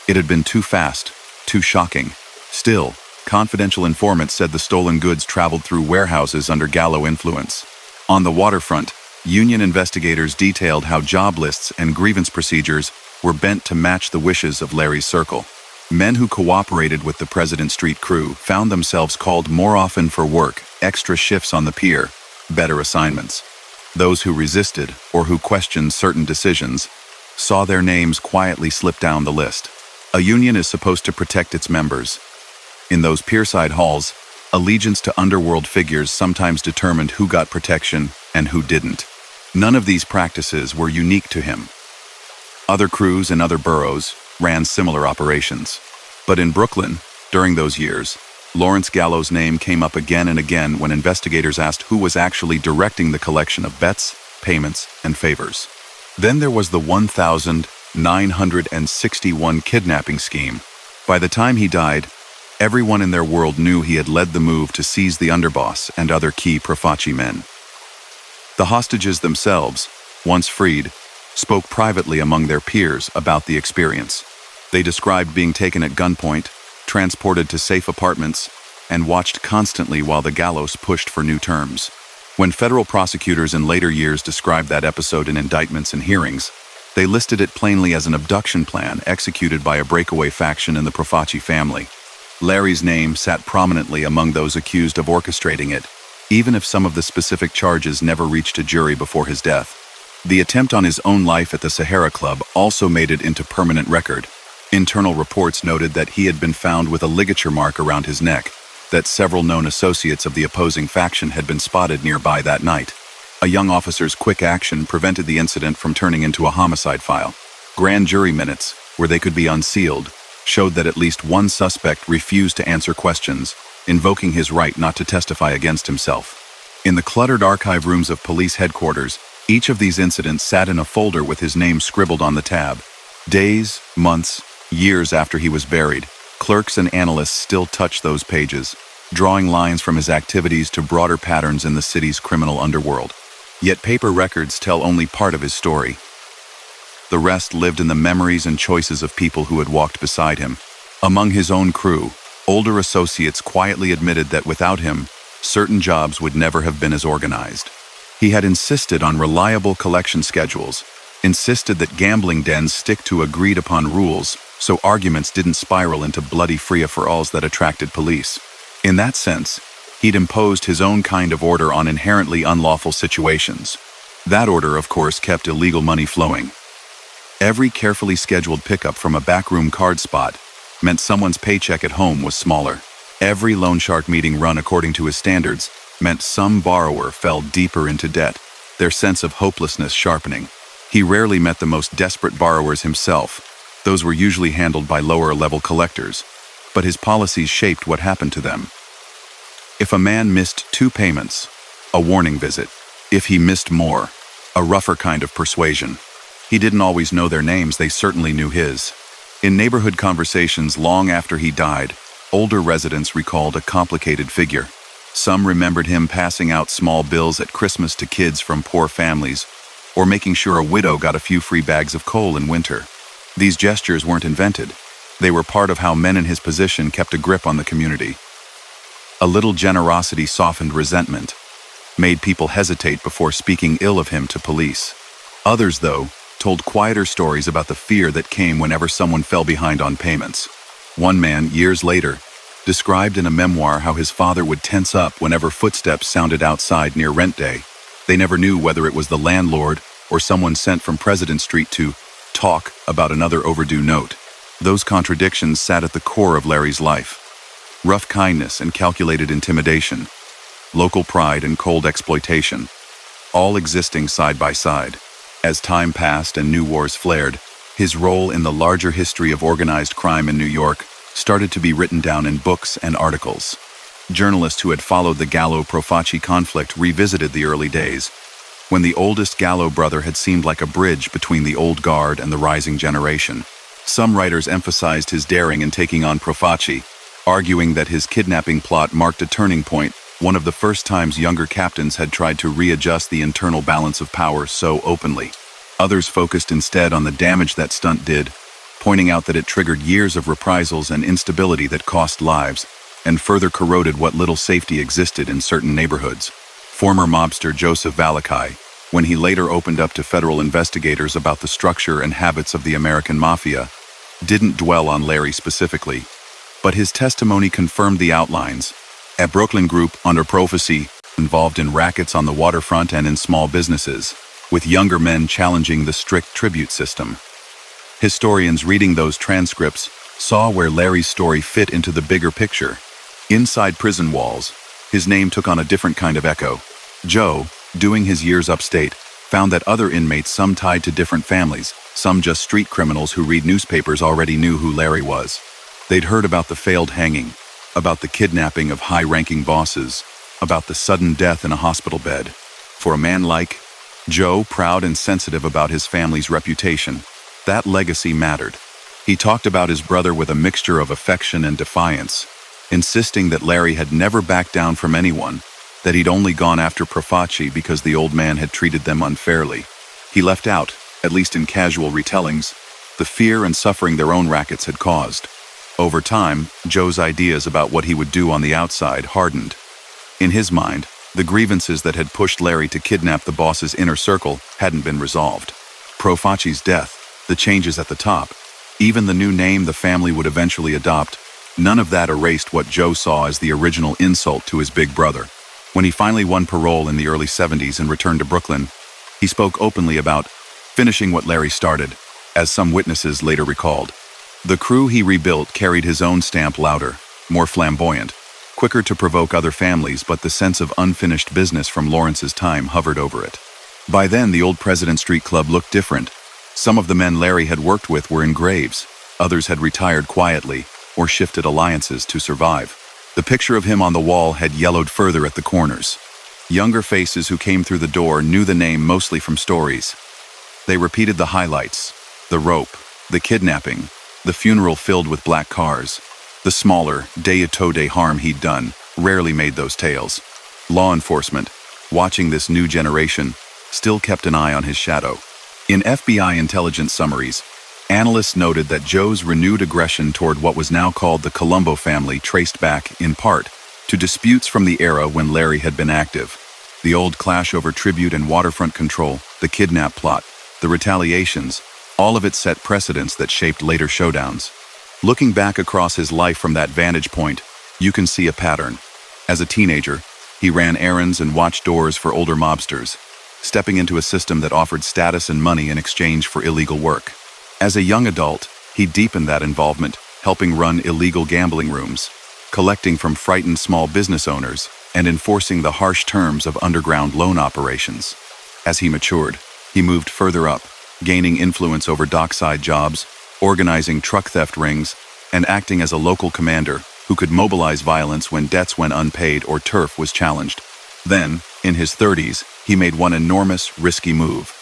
It had been too fast, too shocking. Still, confidential informants said the stolen goods traveled through warehouses under Gallo influence. On the waterfront, union investigators detailed how job lists and grievance procedures were bent to match the wishes of Larry's circle. Men who cooperated with the President Street crew found themselves called more often for work, extra shifts on the pier, better assignments. Those who resisted, or who questioned certain decisions, saw their names quietly slip down the list. A union is supposed to protect its members. In those pierside halls, allegiance to underworld figures sometimes determined who got protection and who didn't. None of these practices were unique to him. Other crews in other boroughs ran similar operations. But in Brooklyn, during those years, Lawrence Gallo's name came up again and again when investigators asked who was actually directing the collection of bets, payments, and favors. Then there was the 1,961 kidnapping scheme. By the time he died, everyone in their world knew he had led the move to seize the underboss and other key Profaci men. The hostages themselves, once freed, spoke privately among their peers about the experience. They described being taken at gunpoint, transported to safe apartments, and watched constantly while the Gallos pushed for new terms. When federal prosecutors in later years described that episode in indictments and hearings, they listed it plainly as an abduction plan executed by a breakaway faction in the Profaci family. Larry's name sat prominently among those accused of orchestrating it, even if some of the specific charges never reached a jury before his death. The attempt on his own life at the Sahara Club also made it into permanent record. Internal reports noted that he had been found with a ligature mark around his neck, that several known associates of the opposing faction had been spotted nearby that night. A young officer's quick action prevented the incident from turning into a homicide file. Grand jury minutes, where they could be unsealed, showed that at least one suspect refused to answer questions, invoking his right not to testify against himself. In the cluttered archive rooms of police headquarters, each of these incidents sat in a folder with his name scribbled on the tab. Days, months, years after he was buried, clerks and analysts still touch those pages, drawing lines from his activities to broader patterns in the city's criminal underworld. Yet paper records tell only part of his story. The rest lived in the memories and choices of people who had walked beside him. Among his own crew, older associates quietly admitted that without him, certain jobs would never have been as organized. He had insisted on reliable collection schedules, insisted that gambling dens stick to agreed-upon rules so arguments didn't spiral into bloody free-for-alls that attracted police. In that sense, he'd imposed his own kind of order on inherently unlawful situations. That order, of course, kept illegal money flowing. Every carefully scheduled pickup from a backroom card spot meant someone's paycheck at home was smaller. Every loan shark meeting run according to his standards meant some borrower fell deeper into debt, their sense of hopelessness sharpening. He rarely met the most desperate borrowers himself. Those were usually handled by lower-level collectors, but his policies shaped what happened to them. If a man missed 2 payments, a warning visit. If he missed more, a rougher kind of persuasion. He didn't always know their names, they certainly knew his. In neighborhood conversations long after he died, older residents recalled a complicated figure. Some remembered him passing out small bills at Christmas to kids from poor families, or making sure a widow got a few free bags of coal in winter. These gestures weren't invented. They were part of how men in his position kept a grip on the community. A little generosity softened resentment, made people hesitate before speaking ill of him to police. Others, though, told quieter stories about the fear that came whenever someone fell behind on payments. One man, years later, described in a memoir how his father would tense up whenever footsteps sounded outside near rent day. They never knew whether it was the landlord or someone sent from President Street to talk about another overdue note. Those contradictions sat at the core of Larry's life. Rough kindness and calculated intimidation, local pride and cold exploitation, all existing side by side. As time passed and new wars flared, his role in the larger history of organized crime in New York started to be written down in books and articles. Journalists who had followed the Gallo-Profaci conflict revisited the early days, when the oldest Gallo brother had seemed like a bridge between the old guard and the rising generation. Some writers emphasized his daring in taking on Profaci, arguing that his kidnapping plot marked a turning point, one of the first times younger captains had tried to readjust the internal balance of power so openly. Others focused instead on the damage that stunt did, pointing out that it triggered years of reprisals and instability that cost lives, and further corroded what little safety existed in certain neighborhoods. Former mobster Joseph Valakai, when he later opened up to federal investigators about the structure and habits of the American Mafia, didn't dwell on Larry specifically, but his testimony confirmed the outlines. A Brooklyn group under Profaci, involved in rackets on the waterfront and in small businesses, with younger men challenging the strict tribute system. Historians reading those transcripts saw where Larry's story fit into the bigger picture. Inside prison walls, his name took on a different kind of echo. Joe, doing his years upstate, found that other inmates, some tied to different families, some just street criminals who read newspapers, already knew who Larry was. They'd heard about the failed hanging, about the kidnapping of high-ranking bosses, about the sudden death in a hospital bed. For a man like Joe, proud and sensitive about his family's reputation, that legacy mattered. He talked about his brother with a mixture of affection and defiance, insisting that Larry had never backed down from anyone, that he'd only gone after Profaci because the old man had treated them unfairly. He left out, at least in casual retellings, the fear and suffering their own rackets had caused. Over time, Joe's ideas about what he would do on the outside hardened. In his mind, the grievances that had pushed Larry to kidnap the boss's inner circle hadn't been resolved. Profaci's death, the changes at the top, even the new name the family would eventually adopt, none of that erased what Joe saw as the original insult to his big brother. When he finally won parole in the early 70s and returned to Brooklyn, he spoke openly about finishing what Larry started, as some witnesses later recalled. The crew he rebuilt carried his own stamp, louder, more flamboyant, quicker to provoke other families, but the sense of unfinished business from Lawrence's time hovered over it. By then, the old President Street Club looked different. Some of the men Larry had worked with were in graves, others had retired quietly or shifted alliances to survive. The picture of him on the wall had yellowed further at the corners. Younger faces who came through the door knew the name mostly from stories. They repeated the highlights: the rope, the kidnapping, the funeral filled with black cars. The smaller, day-to-day harm he'd done rarely made those tales. Law enforcement, watching this new generation, still kept an eye on his shadow. In FBI intelligence summaries, analysts noted that Joe's renewed aggression toward what was now called the Colombo family traced back, in part, to disputes from the era when Larry had been active. The old clash over tribute and waterfront control, the kidnap plot, the retaliations, all of it set precedents that shaped later showdowns. Looking back across his life from that vantage point, you can see a pattern. As a teenager, he ran errands and watched doors for older mobsters, stepping into a system that offered status and money in exchange for illegal work. As a young adult, he deepened that involvement, helping run illegal gambling rooms, collecting from frightened small business owners, and enforcing the harsh terms of underground loan operations. As he matured, he moved further up, gaining influence over dockside jobs, organizing truck theft rings, and acting as a local commander who could mobilize violence when debts went unpaid or turf was challenged. Then, in his 30s, he made one enormous, risky move,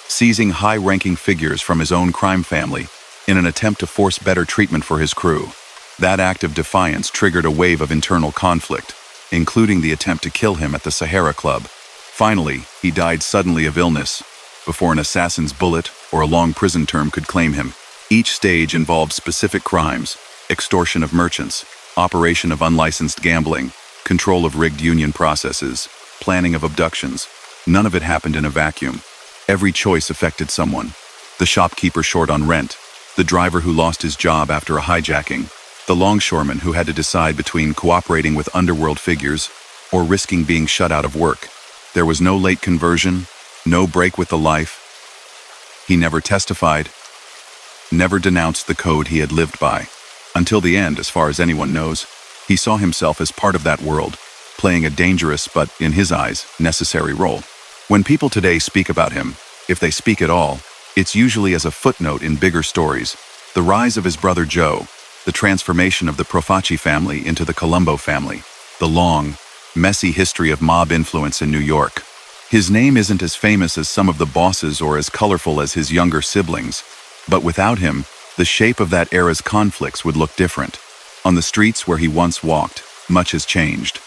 seizing high-ranking figures from his own crime family in an attempt to force better treatment for his crew. That act of defiance triggered a wave of internal conflict, including the attempt to kill him at the Sahara Club. Finally, he died suddenly of illness, before an assassin's bullet or a long prison term could claim him. Each stage involved specific crimes: extortion of merchants, operation of unlicensed gambling, control of rigged union processes, planning of abductions. None of it happened in a vacuum. Every choice affected someone. The shopkeeper short on rent, the driver who lost his job after a hijacking, the longshoreman who had to decide between cooperating with underworld figures or risking being shut out of work. There was no late conversion, no break with the life. He never testified, never denounced the code he had lived by. Until the end, as far as anyone knows, he saw himself as part of that world, playing a dangerous but, in his eyes, necessary role. When people today speak about him, if they speak at all, it's usually as a footnote in bigger stories: the rise of his brother Joe, the transformation of the Profaci family into the Colombo family, the long, messy history of mob influence in New York. His name isn't as famous as some of the bosses or as colorful as his younger siblings, but without him, the shape of that era's conflicts would look different. On the streets where he once walked, much has changed.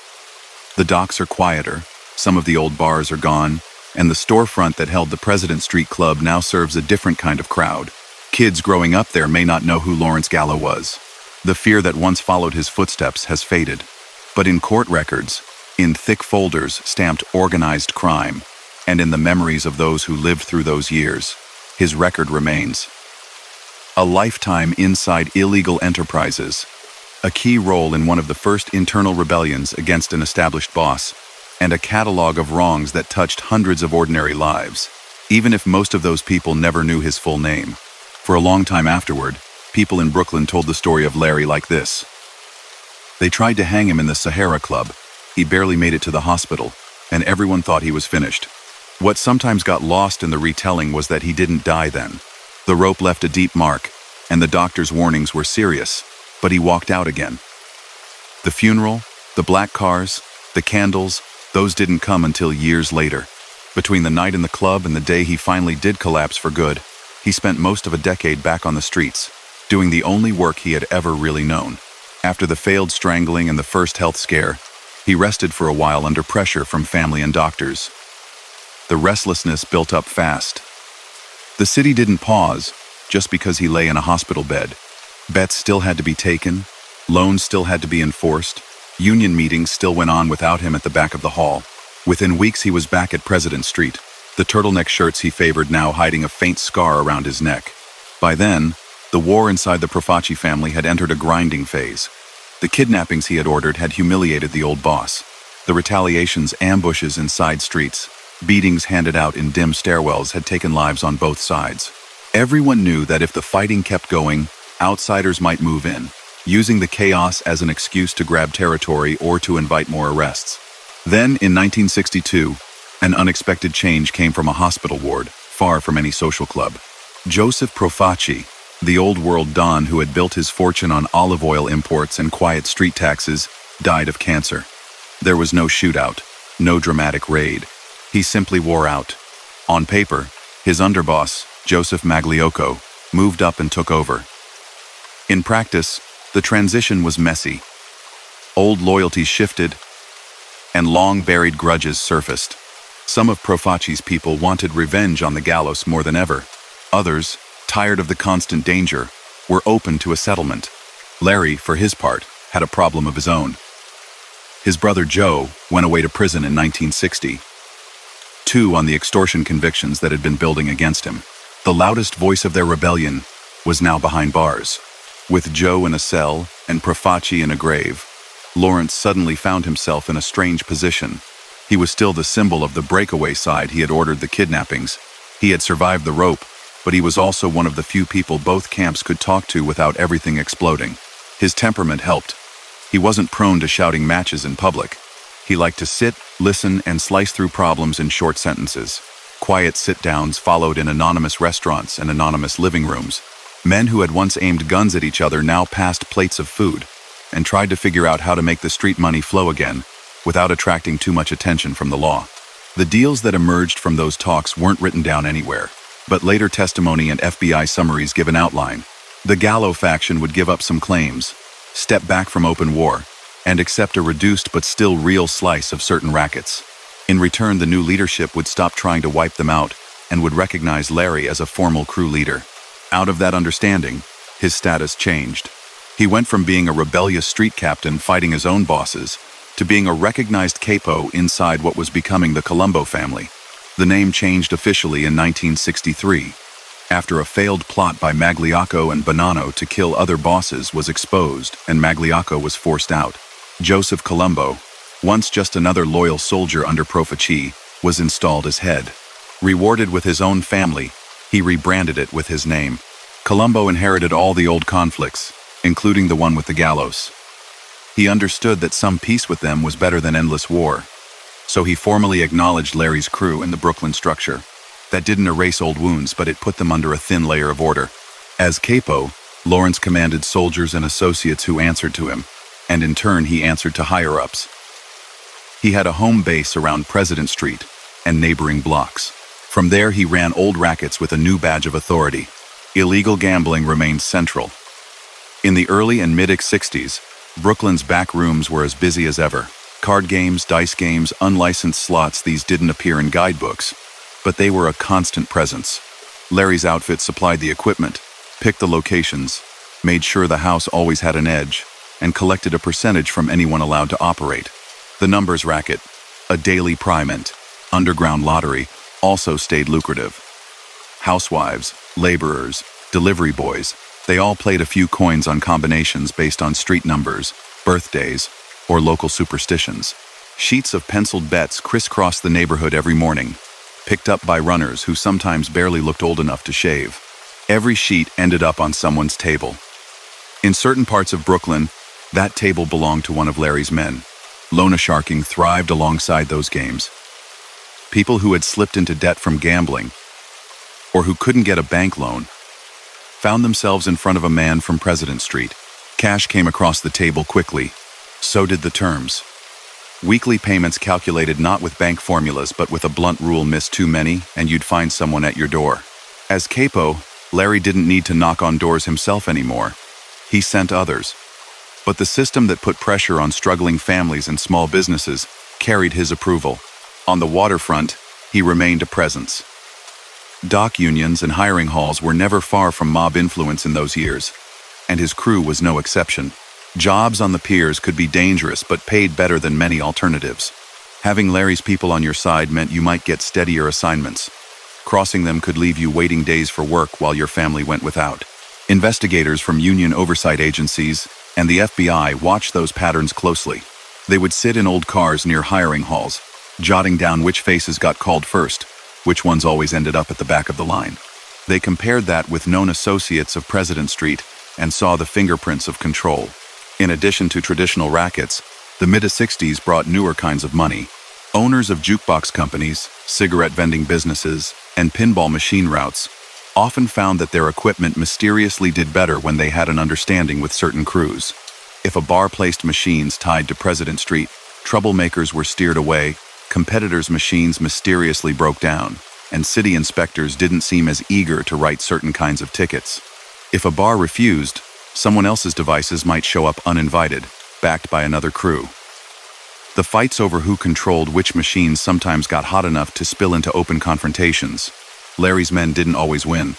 The docks are quieter, some of the old bars are gone, and the storefront that held the President Street Club now serves a different kind of crowd. Kids growing up there may not know who Lawrence Gallo was. The fear that once followed his footsteps has faded. But in court records, in thick folders stamped organized crime, and in the memories of those who lived through those years, his record remains. A lifetime inside illegal enterprises, a key role in one of the first internal rebellions against an established boss, and a catalog of wrongs that touched hundreds of ordinary lives, even if most of those people never knew his full name. For a long time afterward, people in Brooklyn told the story of Larry like this. They tried to hang him in the Sahara Club. He barely made it to the hospital, and everyone thought he was finished. What sometimes got lost in the retelling was that he didn't die then. The rope left a deep mark, and the doctor's warnings were serious, but he walked out again. The funeral, the black cars, the candles, those didn't come until years later. Between the night in the club and the day he finally did collapse for good, he spent most of a decade back on the streets, doing the only work he had ever really known. After the failed strangling and the first health scare, he rested for a while under pressure from family and doctors. The restlessness built up fast. The city didn't pause just because he lay in a hospital bed. Bets still had to be taken, loans still had to be enforced, union meetings still went on without him at the back of the hall. Within weeks he was back at President Street, the turtleneck shirts he favored now hiding a faint scar around his neck. By then, the war inside the Profaci family had entered a grinding phase. The kidnappings he had ordered had humiliated the old boss. The retaliations, ambushes in side streets, beatings handed out in dim stairwells had taken lives on both sides. Everyone knew that if the fighting kept going, outsiders might move in, using the chaos as an excuse to grab territory or to invite more arrests. Then, in 1962, an unexpected change came from a hospital ward, far from any social club. Joseph Profaci, the old world don who had built his fortune on olive oil imports and quiet street taxes, died of cancer. There was no shootout, no dramatic raid. He simply wore out. On paper, his underboss, Joseph Magliocco, moved up and took over. In practice, the transition was messy. Old loyalties shifted, and long-buried grudges surfaced. Some of Profaci's people wanted revenge on the gallows more than ever. Others, tired of the constant danger, were open to a settlement. Larry, for his part, had a problem of his own. His brother Joe went away to prison in 1960, too on the extortion convictions that had been building against him. The loudest voice of their rebellion was now behind bars. With Joe in a cell and Profaci in a grave, Lawrence suddenly found himself in a strange position. He was still the symbol of the breakaway side he had ordered the kidnappings. He had survived the rope, but he was also one of the few people both camps could talk to without everything exploding. His temperament helped. He wasn't prone to shouting matches in public. He liked to sit, listen, and slice through problems in short sentences. Quiet sit-downs followed in anonymous restaurants and anonymous living rooms. Men who had once aimed guns at each other now passed plates of food and tried to figure out how to make the street money flow again without attracting too much attention from the law. The deals that emerged from those talks weren't written down anywhere, but later testimony and FBI summaries give an outline. The Gallo faction would give up some claims, step back from open war, and accept a reduced but still real slice of certain rackets. In return, the new leadership would stop trying to wipe them out and would recognize Larry as a formal crew leader. Out of that understanding, his status changed. He went from being a rebellious street captain fighting his own bosses to being a recognized capo inside what was becoming the Colombo family. The name changed officially in 1963, after a failed plot by Magliocco and Bonanno to kill other bosses was exposed and Magliocco was forced out. Joseph Colombo, once just another loyal soldier under Profaci, was installed as head. Rewarded with his own family, he rebranded it with his name. Colombo inherited all the old conflicts, including the one with the gallows. He understood that some peace with them was better than endless war, so he formally acknowledged Larry's crew in the Brooklyn structure. That didn't erase old wounds, but it put them under a thin layer of order. As capo, Lawrence commanded soldiers and associates who answered to him, and in turn he answered to higher-ups. He had a home base around President Street and neighboring blocks. From there he ran old rackets with a new badge of authority. Illegal gambling remained central. In the early and mid-60s, Brooklyn's back rooms were as busy as ever. Card games, dice games, unlicensed slots, these didn't appear in guidebooks, but they were a constant presence. Larry's outfit supplied the equipment, picked the locations, made sure the house always had an edge, and collected a percentage from anyone allowed to operate. The numbers racket, a daily pryment, underground lottery, also stayed lucrative. Housewives, laborers, delivery boys, they all played a few coins on combinations based on street numbers, birthdays, or local superstitions. Sheets of penciled bets crisscrossed the neighborhood every morning, picked up by runners who sometimes barely looked old enough to shave. Every sheet ended up on someone's table. In certain parts of Brooklyn, that table belonged to one of Larry's men. Loan sharking thrived alongside those games. People who had slipped into debt from gambling, or who couldn't get a bank loan, found themselves in front of a man from President Street. Cash came across the table quickly. So did the terms. Weekly payments calculated not with bank formulas but with a blunt rule: miss too many and you'd find someone at your door. As capo, Larry didn't need to knock on doors himself anymore. He sent others. But the system that put pressure on struggling families and small businesses carried his approval. On the waterfront, he remained a presence. Dock unions and hiring halls were never far from mob influence in those years, and his crew was no exception. Jobs on the piers could be dangerous but paid better than many alternatives. Having Larry's people on your side meant you might get steadier assignments. Crossing them could leave you waiting days for work while your family went without. Investigators from union oversight agencies and the FBI watched those patterns closely. They would sit in old cars near hiring halls, jotting down which faces got called first, which ones always ended up at the back of the line. They compared that with known associates of President Street and saw the fingerprints of control. In addition to traditional rackets, the mid-60s brought newer kinds of money. Owners of jukebox companies, cigarette vending businesses, and pinball machine routes often found that their equipment mysteriously did better when they had an understanding with certain crews. If a bar placed machines tied to President Street, troublemakers were steered away, competitors' machines mysteriously broke down, and city inspectors didn't seem as eager to write certain kinds of tickets. If a bar refused, someone else's devices might show up uninvited, backed by another crew. The fights over who controlled which machines sometimes got hot enough to spill into open confrontations. Larry's men didn't always win,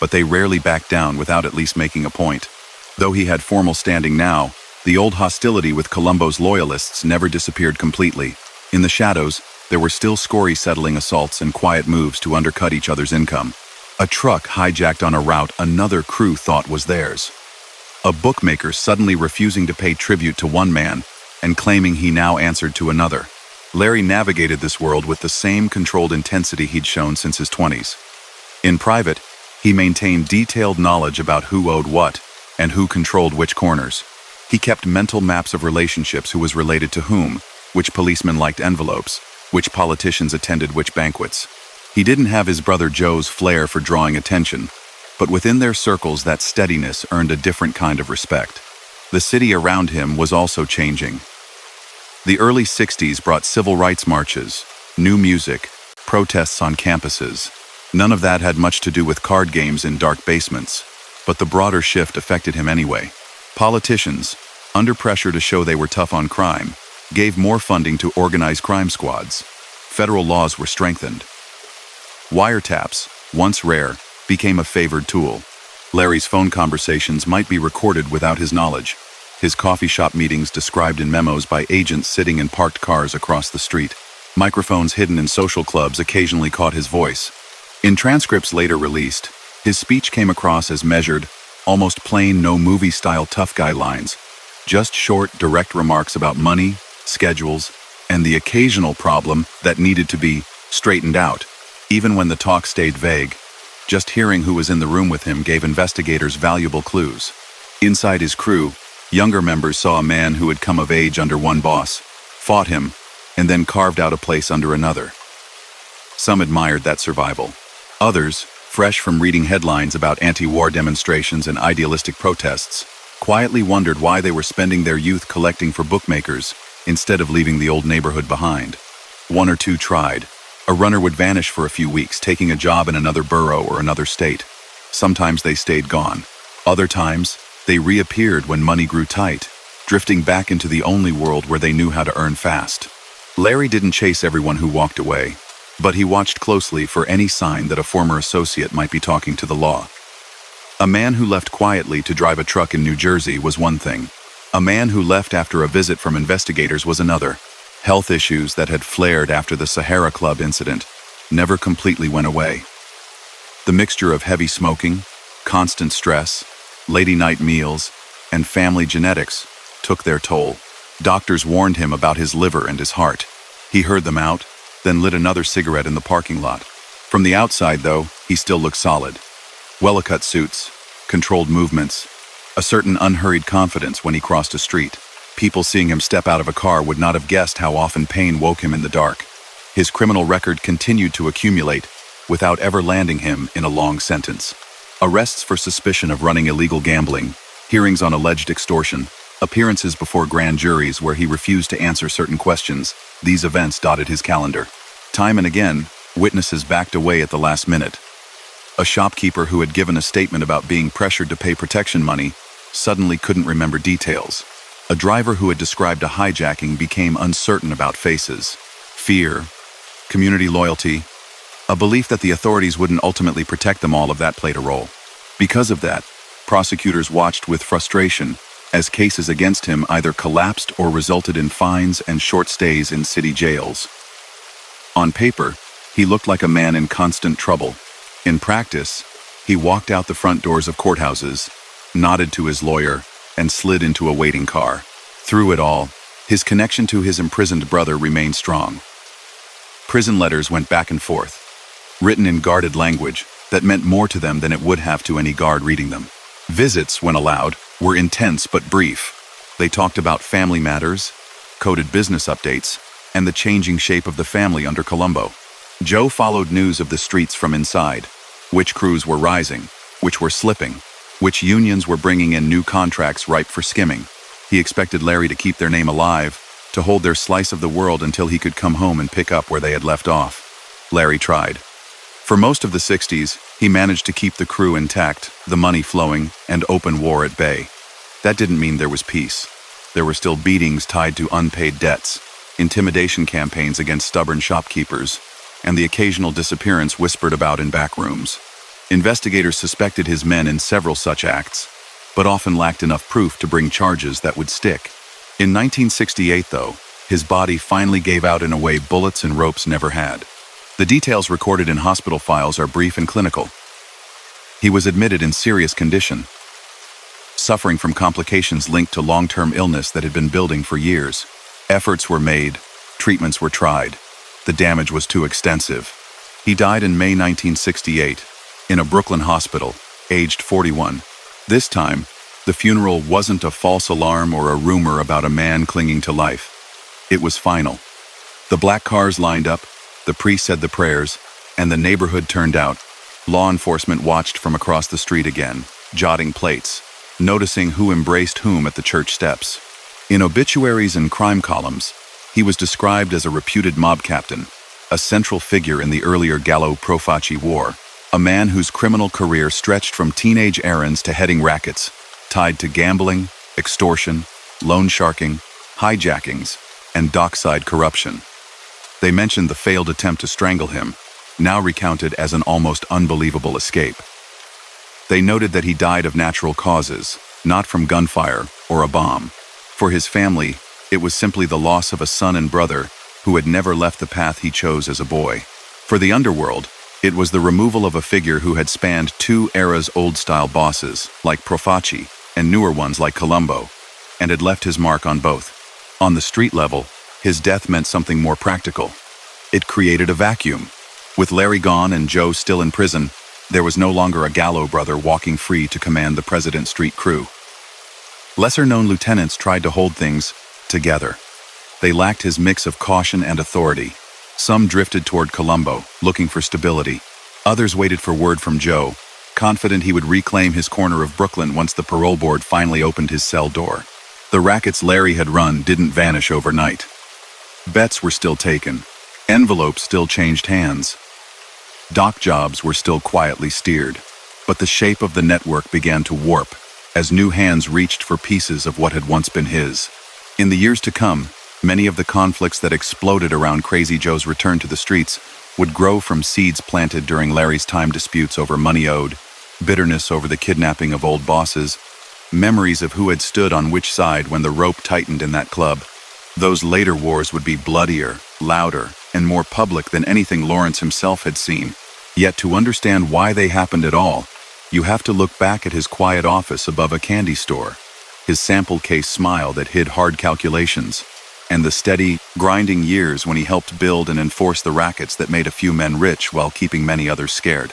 but they rarely backed down without at least making a point. Though he had formal standing now, the old hostility with Colombo's loyalists never disappeared completely. In the shadows, there were still scory-settling assaults and quiet moves to undercut each other's income. A truck hijacked on a route another crew thought was theirs. A bookmaker suddenly refusing to pay tribute to one man and claiming he now answered to another. Larry navigated this world with the same controlled intensity he'd shown since his 20s. In private, he maintained detailed knowledge about who owed what and who controlled which corners. He kept mental maps of relationships, who was related to whom, which policemen liked envelopes, which politicians attended which banquets. He didn't have his brother Joe's flair for drawing attention, but within their circles that steadiness earned a different kind of respect. The city around him was also changing. The early 60s brought civil rights marches, new music, protests on campuses. None of that had much to do with card games in dark basements, but the broader shift affected him anyway. Politicians, under pressure to show they were tough on crime, gave more funding to organized crime squads. Federal laws were strengthened. Wiretaps, once rare, became a favored tool. Larry's phone conversations might be recorded without his knowledge. His coffee shop meetings described in memos by agents sitting in parked cars across the street. Microphones hidden in social clubs occasionally caught his voice. In transcripts later released, his speech came across as measured, almost plain, no movie-style tough guy lines. Just short, direct remarks about money, schedules, and the occasional problem that needed to be straightened out. Even when the talk stayed vague, just hearing who was in the room with him gave investigators valuable clues. Inside his crew, younger members saw a man who had come of age under one boss, fought him, and then carved out a place under another. Some admired that survival. Others, fresh from reading headlines about anti-war demonstrations and idealistic protests, quietly wondered why they were spending their youth collecting for bookmakers instead of leaving the old neighborhood behind. One or two tried. A runner would vanish for a few weeks, taking a job in another borough or another state. Sometimes they stayed gone. Other times, they reappeared when money grew tight, drifting back into the only world where they knew how to earn fast. Larry didn't chase everyone who walked away, but he watched closely for any sign that a former associate might be talking to the law. A man who left quietly to drive a truck in New Jersey was one thing. A man who left after a visit from investigators was another. Health issues that had flared after the Sahara Club incident never completely went away. The mixture of heavy smoking, constant stress, late-night meals, and family genetics took their toll. Doctors warned him about his liver and his heart. He heard them out, then lit another cigarette in the parking lot. From the outside, though, he still looked solid. Well-cut suits, controlled movements, a certain unhurried confidence when he crossed a street. People seeing him step out of a car would not have guessed how often pain woke him in the dark. His criminal record continued to accumulate, without ever landing him in a long sentence. Arrests for suspicion of running illegal gambling, hearings on alleged extortion, appearances before grand juries where he refused to answer certain questions, these events dotted his calendar. Time and again, witnesses backed away at the last minute. A shopkeeper who had given a statement about being pressured to pay protection money suddenly couldn't remember details. A driver who had described a hijacking became uncertain about faces. Fear, community loyalty, a belief that the authorities wouldn't ultimately protect them all of that played a role. Because of that, prosecutors watched with frustration as cases against him either collapsed or resulted in fines and short stays in city jails. On paper, he looked like a man in constant trouble. In practice, he walked out the front doors of courthouses, nodded to his lawyer, and slid into a waiting car. Through it all, his connection to his imprisoned brother remained strong. Prison letters went back and forth, written in guarded language that meant more to them than it would have to any guard reading them. Visits, when allowed, were intense but brief. They talked about family matters, coded business updates, and the changing shape of the family under Colombo. Joe followed news of the streets from inside, which crews were rising, which were slipping, which unions were bringing in new contracts ripe for skimming. He expected Larry to keep their name alive, to hold their slice of the world until he could come home and pick up where they had left off. Larry tried. For most of the 60s, he managed to keep the crew intact, the money flowing, and open war at bay. That didn't mean there was peace. There were still beatings tied to unpaid debts, intimidation campaigns against stubborn shopkeepers, and the occasional disappearance whispered about in back rooms. Investigators suspected his men in several such acts, but often lacked enough proof to bring charges that would stick. In 1968, though, his body finally gave out in a way bullets and ropes never had. The details recorded in hospital files are brief and clinical. He was admitted in serious condition, suffering from complications linked to long-term illness that had been building for years. Efforts were made, treatments were tried. The damage was too extensive. He died in May 1968, in a Brooklyn hospital, aged 41. This time, the funeral wasn't a false alarm or a rumor about a man clinging to life. It was final. The black cars lined up, the priest said the prayers, and the neighborhood turned out. Law enforcement watched from across the street again, jotting plates, noticing who embraced whom at the church steps. In obituaries and crime columns, he was described as a reputed mob captain, a central figure in the earlier Gallo-Profaci War, a man whose criminal career stretched from teenage errands to heading rackets, tied to gambling, extortion, loan sharking, hijackings, and dockside corruption. They mentioned the failed attempt to strangle him, now recounted as an almost unbelievable escape. They noted that he died of natural causes, not from gunfire or a bomb. For his family, it was simply the loss of a son and brother who had never left the path he chose as a boy. For the Underworld, it was the removal of a figure who had spanned two eras old-style bosses, like Profaci, and newer ones like Colombo, and had left his mark on both. On the street level, his death meant something more practical. It created a vacuum. With Larry gone and Joe still in prison, there was no longer a Gallo brother walking free to command the President Street crew. Lesser-known lieutenants tried to hold things together. They lacked his mix of caution and authority. Some drifted toward Colombo, looking for stability. Others waited for word from Joe, confident he would reclaim his corner of Brooklyn once the parole board finally opened his cell door. The rackets Larry had run didn't vanish overnight. Bets were still taken. Envelopes still changed hands. Dock jobs were still quietly steered. But the shape of the network began to warp as new hands reached for pieces of what had once been his. In the years to come, many of the conflicts that exploded around Crazy Joe's return to the streets would grow from seeds planted during Larry's time disputes over money owed, bitterness over the kidnapping of old bosses, memories of who had stood on which side when the rope tightened in that club. Those later wars would be bloodier, louder, and more public than anything Lawrence himself had seen. Yet to understand why they happened at all, you have to look back at his quiet office above a candy store, his sample case smile that hid hard calculations, and the steady, grinding years when he helped build and enforce the rackets that made a few men rich while keeping many others scared.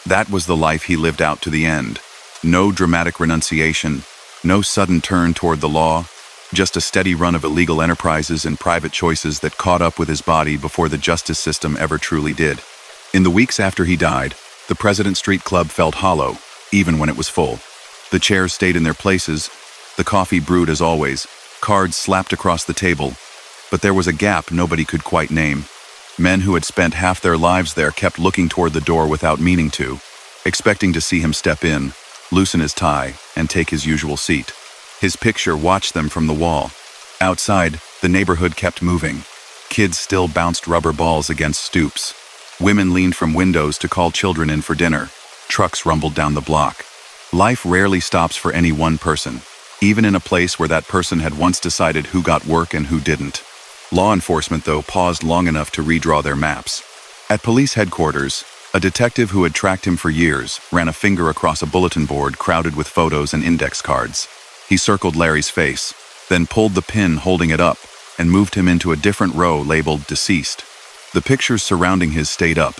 That was the life he lived out to the end. No dramatic renunciation, no sudden turn toward the law, just a steady run of illegal enterprises and private choices that caught up with his body before the justice system ever truly did. In the weeks after he died, the President Street Club felt hollow, even when it was full. The chairs stayed in their places, the coffee brewed as always, cards slapped across the table, but there was a gap nobody could quite name. Men who had spent half their lives there kept looking toward the door without meaning to, expecting to see him step in, loosen his tie, and take his usual seat. His picture watched them from the wall. Outside, the neighborhood kept moving. Kids still bounced rubber balls against stoops. Women leaned from windows to call children in for dinner. Trucks rumbled down the block. Life rarely stops for any one person, even in a place where that person had once decided who got work and who didn't. Law enforcement, though, paused long enough to redraw their maps. At police headquarters, a detective who had tracked him for years ran a finger across a bulletin board crowded with photos and index cards. He circled Larry's face, then pulled the pin holding it up and moved him into a different row labeled deceased. The pictures surrounding his stayed up.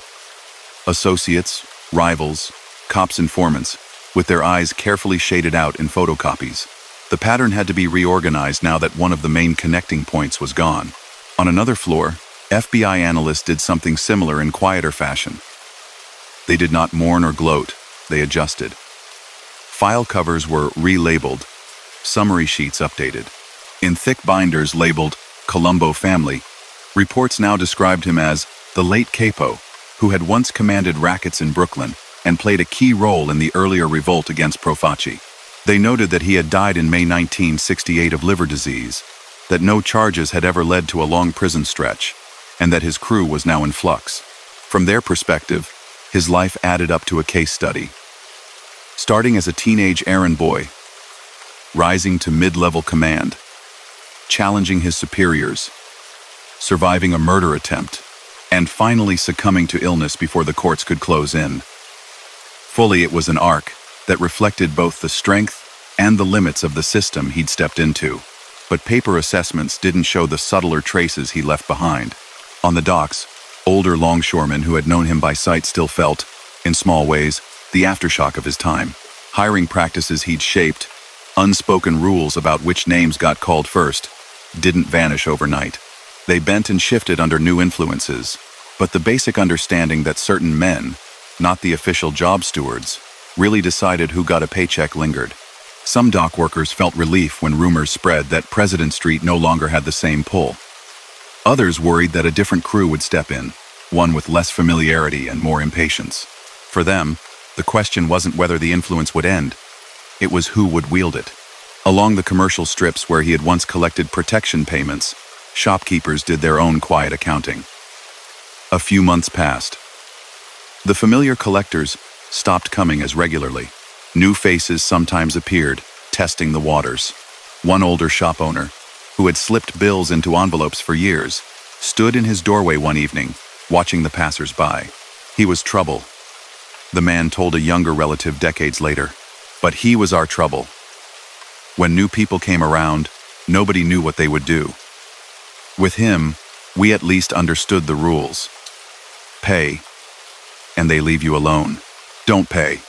Associates, rivals, cops, informants, with their eyes carefully shaded out in photocopies. The pattern had to be reorganized now that one of the main connecting points was gone. On another floor, FBI analysts did something similar in quieter fashion. They did not mourn or gloat, they adjusted. File covers were relabeled, summary sheets updated. In thick binders labeled Colombo Family, reports now described him as the late Capo, who had once commanded rackets in Brooklyn and played a key role in the earlier revolt against Profaci. They noted that he had died in May 1968 of liver disease, that no charges had ever led to a long prison stretch, and that his crew was now in flux. From their perspective, his life added up to a case study. Starting as a teenage errand boy, rising to mid-level command, challenging his superiors, surviving a murder attempt, and finally succumbing to illness before the courts could close in. Fully, it was an arc that reflected both the strength and the limits of the system he'd stepped into. But paper assessments didn't show the subtler traces he left behind. On the docks, older longshoremen who had known him by sight still felt, in small ways, the aftershock of his time. Hiring practices he'd shaped, unspoken rules about which names got called first, didn't vanish overnight. They bent and shifted under new influences, but the basic understanding that certain men, not the official job stewards, really decided who got a paycheck lingered. Some dock workers felt relief when rumors spread that President Street no longer had the same pull. Others worried that a different crew would step in, one with less familiarity and more impatience. For them, the question wasn't whether the influence would end, it was who would wield it. Along the commercial strips where he had once collected protection payments, shopkeepers did their own quiet accounting. A few months passed. The familiar collectors stopped coming as regularly. New faces sometimes appeared, testing the waters. One older shop owner, who had slipped bills into envelopes for years, stood in his doorway one evening, watching the passers-by. He was trouble, the man told a younger relative decades later. But he was our trouble. When new people came around, nobody knew what they would do. With him, we at least understood the rules. Pay, and they leave you alone. Don't pay.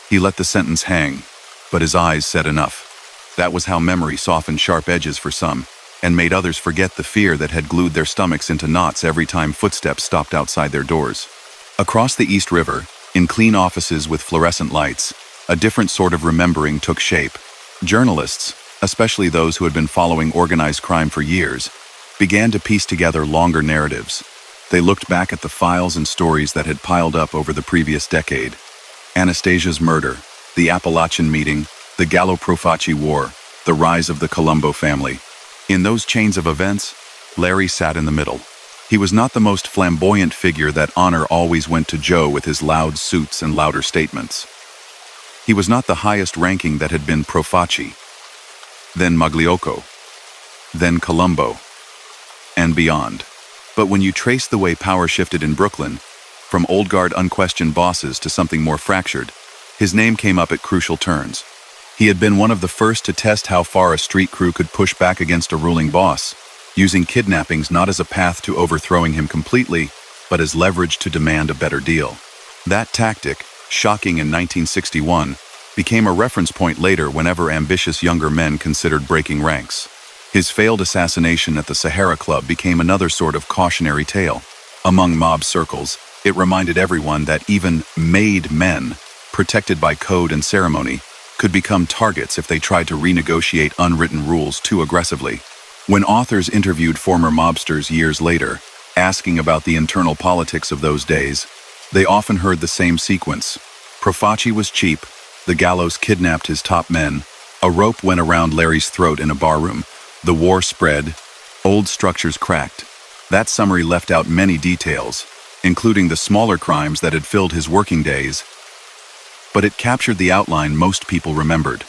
He let the sentence hang, but his eyes said enough. That was how memory softened sharp edges for some, and made others forget the fear that had glued their stomachs into knots every time footsteps stopped outside their doors. Across the East River, in clean offices with fluorescent lights, a different sort of remembering took shape. Journalists, especially those who had been following organized crime for years, began to piece together longer narratives. They looked back at the files and stories that had piled up over the previous decade. Anastasia's murder, the Appalachian meeting, the Gallo-Profaci War, the rise of the Colombo family. In those chains of events, Larry sat in the middle. He was not the most flamboyant figure that honor always went to Joe with his loud suits and louder statements. He was not the highest ranking that had been Profaci, then Magliocco, then Colombo, and beyond. But when you trace the way power shifted in Brooklyn, from old guard unquestioned bosses to something more fractured, his name came up at crucial turns. He had been one of the first to test how far a street crew could push back against a ruling boss, using kidnappings not as a path to overthrowing him completely, but as leverage to demand a better deal. That tactic, shocking in 1961, became a reference point later whenever ambitious younger men considered breaking ranks. His failed assassination at the Sahara Club became another sort of cautionary tale. Among mob circles, it reminded everyone that even made men, protected by code and ceremony, could become targets if they tried to renegotiate unwritten rules too aggressively. When authors interviewed former mobsters years later, asking about the internal politics of those days, they often heard the same sequence. Profaci was cheap, the Gallos kidnapped his top men, a rope went around Larry's throat in a barroom, the war spread, old structures cracked. That summary left out many details, including the smaller crimes that had filled his working days, but it captured the outline most people remembered.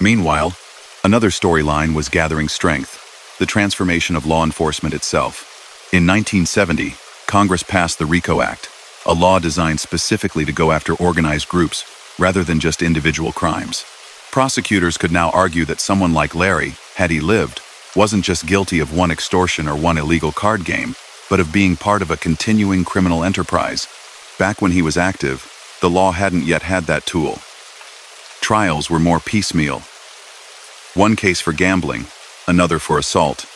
Meanwhile, another storyline was gathering strength, the transformation of law enforcement itself. In 1970, Congress passed the RICO Act, a law designed specifically to go after organized groups rather than just individual crimes. Prosecutors could now argue that someone like Larry, had he lived, wasn't just guilty of one extortion or one illegal card game, but of being part of a continuing criminal enterprise. Back when he was active, the law hadn't yet had that tool. Trials were more piecemeal. One case for gambling, another for assault,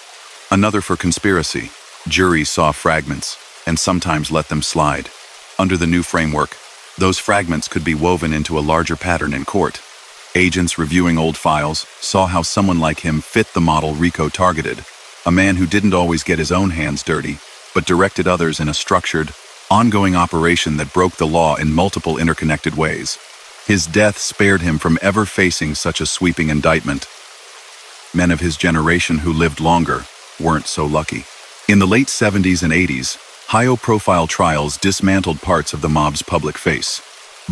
another for conspiracy. Juries saw fragments, and sometimes let them slide. Under the new framework, those fragments could be woven into a larger pattern in court. Agents reviewing old files saw how someone like him fit the model RICO targeted, a man who didn't always get his own hands dirty, but directed others in a structured, ongoing operation that broke the law in multiple interconnected ways. His death spared him from ever facing such a sweeping indictment. Men of his generation who lived longer weren't so lucky. In the late 70s and 80s, high-profile trials dismantled parts of the mob's public face.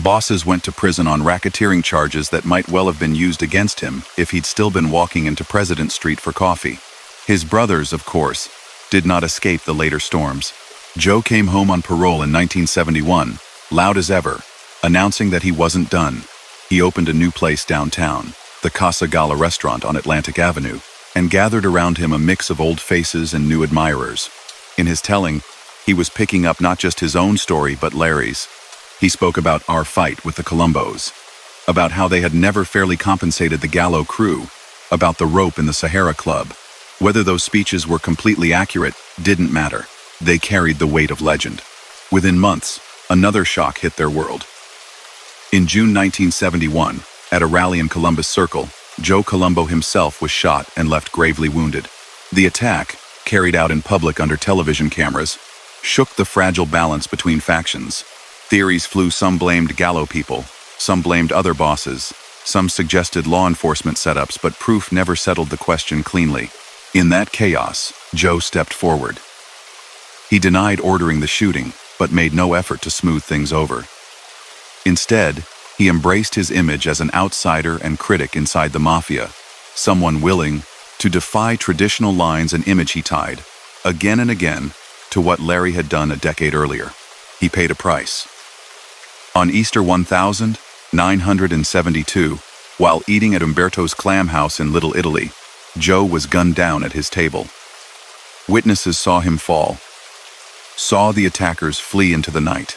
Bosses went to prison on racketeering charges that might well have been used against him if he'd still been walking into President Street for coffee. His brothers, of course, did not escape the later storms. Joe came home on parole in 1971, loud as ever, announcing that he wasn't done. He opened a new place downtown, the Casa Gala restaurant on Atlantic Avenue, and gathered around him a mix of old faces and new admirers. In his telling, he was picking up not just his own story but Larry's. He spoke about our fight with the Colombos, about how they had never fairly compensated the Gallo crew, about the rope in the Sahara Club. Whether those speeches were completely accurate didn't matter. They carried the weight of legend. Within months, another shock hit their world. In June 1971, at a rally in Columbus Circle, Joe Colombo himself was shot and left gravely wounded. The attack, carried out in public under television cameras, shook the fragile balance between factions. Theories flew. Some blamed Gallo people, some blamed other bosses, some suggested law enforcement setups, but proof never settled the question cleanly. In that chaos, Joe stepped forward. He denied ordering the shooting, but made no effort to smooth things over. Instead, he embraced his image as an outsider and critic inside the Mafia, someone willing to defy traditional lines and image he tied, again and again, to what Larry had done a decade earlier. He paid a price. On Easter 1972, while eating at Umberto's Clam House in Little Italy, Joe was gunned down at his table. Witnesses saw him fall, saw the attackers flee into the night.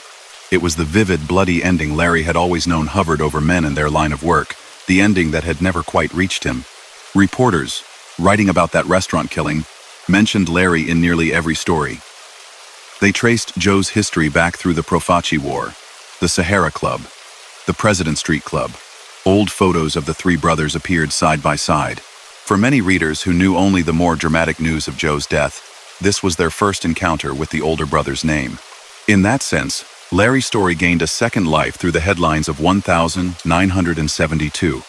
It was the vivid, bloody ending Larry had always known hovered over men in their line of work, the ending that had never quite reached him. Reporters, writing about that restaurant killing, mentioned Larry in nearly every story. They traced Joe's history back through the Profaci War, the Sahara Club, the President Street Club. Old photos of the three brothers appeared side by side. For many readers who knew only the more dramatic news of Joe's death, this was their first encounter with the older brother's name. In that sense, Larry's story gained a second life through the headlines of 1972.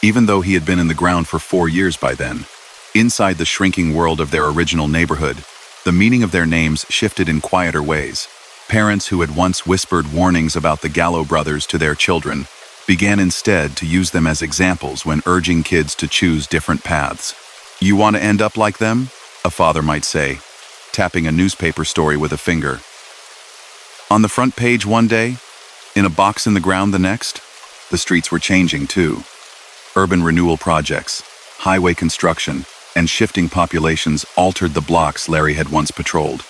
Even though he had been in the ground for 4 years by then, inside the shrinking world of their original neighborhood, the meaning of their names shifted in quieter ways. Parents who had once whispered warnings about the Gallo brothers to their children began instead to use them as examples when urging kids to choose different paths. "You want to end up like them?" a father might say, tapping a newspaper story with a finger. On the front page one day, in a box in the ground the next. The streets were changing too. Urban renewal projects, highway construction, and shifting populations altered the blocks Larry had once patrolled.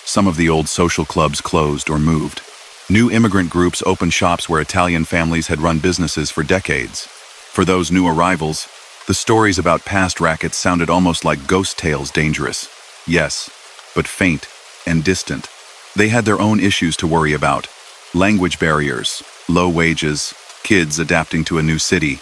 Some of the old social clubs closed or moved. New immigrant groups opened shops where Italian families had run businesses for decades. For those new arrivals, the stories about past rackets sounded almost like ghost tales. Dangerous, yes, but faint and distant. They had their own issues to worry about. Language barriers, low wages, kids adapting to a new city.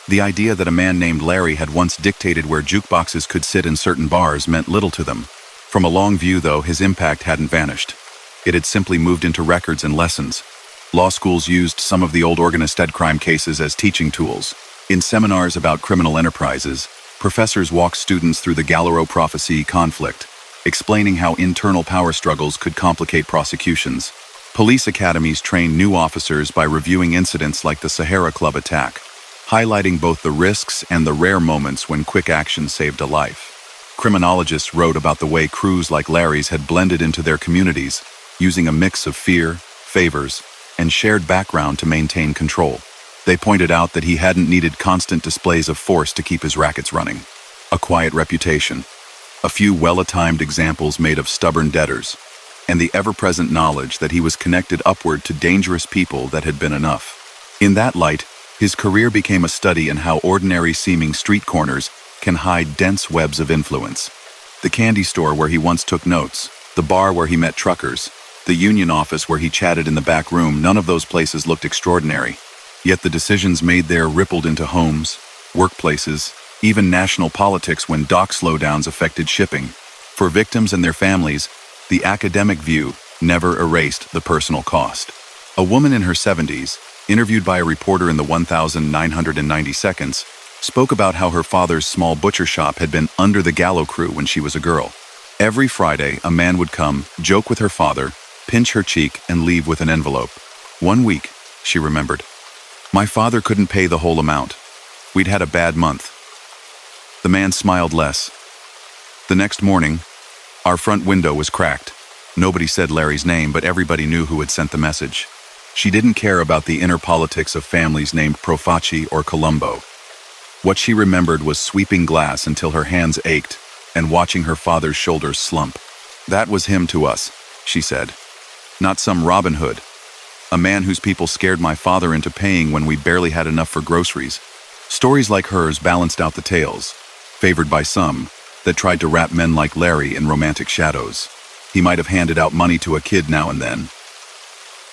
The idea that a man named Larry had once dictated where jukeboxes could sit in certain bars meant little to them. From a long view, though, his impact hadn't vanished. It had simply moved into records and lessons. Law schools used some of the old organized crime cases as teaching tools. In seminars about criminal enterprises, professors walked students through the Gallo prophecy conflict, explaining how internal power struggles could complicate prosecutions. Police academies trained new officers by reviewing incidents like the Sahara Club attack, highlighting both the risks and the rare moments when quick action saved a life. Criminologists wrote about the way crews like Larry's had blended into their communities, using a mix of fear, favors, and shared background to maintain control. They pointed out that he hadn't needed constant displays of force to keep his rackets running. A quiet reputation, a few well-timed examples made of stubborn debtors, and the ever-present knowledge that he was connected upward to dangerous people that had been enough. In that light, his career became a study in how ordinary-seeming street corners can hide dense webs of influence. The candy store where he once took notes, the bar where he met truckers, the union office where he chatted in the back room, none of those places looked extraordinary. Yet the decisions made there rippled into homes, workplaces, even national politics when dock slowdowns affected shipping. For victims and their families, the academic view never erased the personal cost. A woman in her 70s, interviewed by a reporter in the 1990 Seconds, spoke about how her father's small butcher shop had been under the Gallo crew when she was a girl. Every Friday, a man would come, joke with her father, pinch her cheek, and leave with an envelope. "One week," she remembered. "My father couldn't pay the whole amount. We'd had a bad month." The man smiled less. The next morning, our front window was cracked. Nobody said Larry's name, but everybody knew who had sent the message. She didn't care about the inner politics of families named Profaci or Colombo. What she remembered was sweeping glass until her hands ached and watching her father's shoulders slump. "That was him to us," she said. "Not some Robin Hood. A man whose people scared my father into paying when we barely had enough for groceries." Stories like hers balanced out the tales, favored by some, that tried to wrap men like Larry in romantic shadows. He might have handed out money to a kid now and then.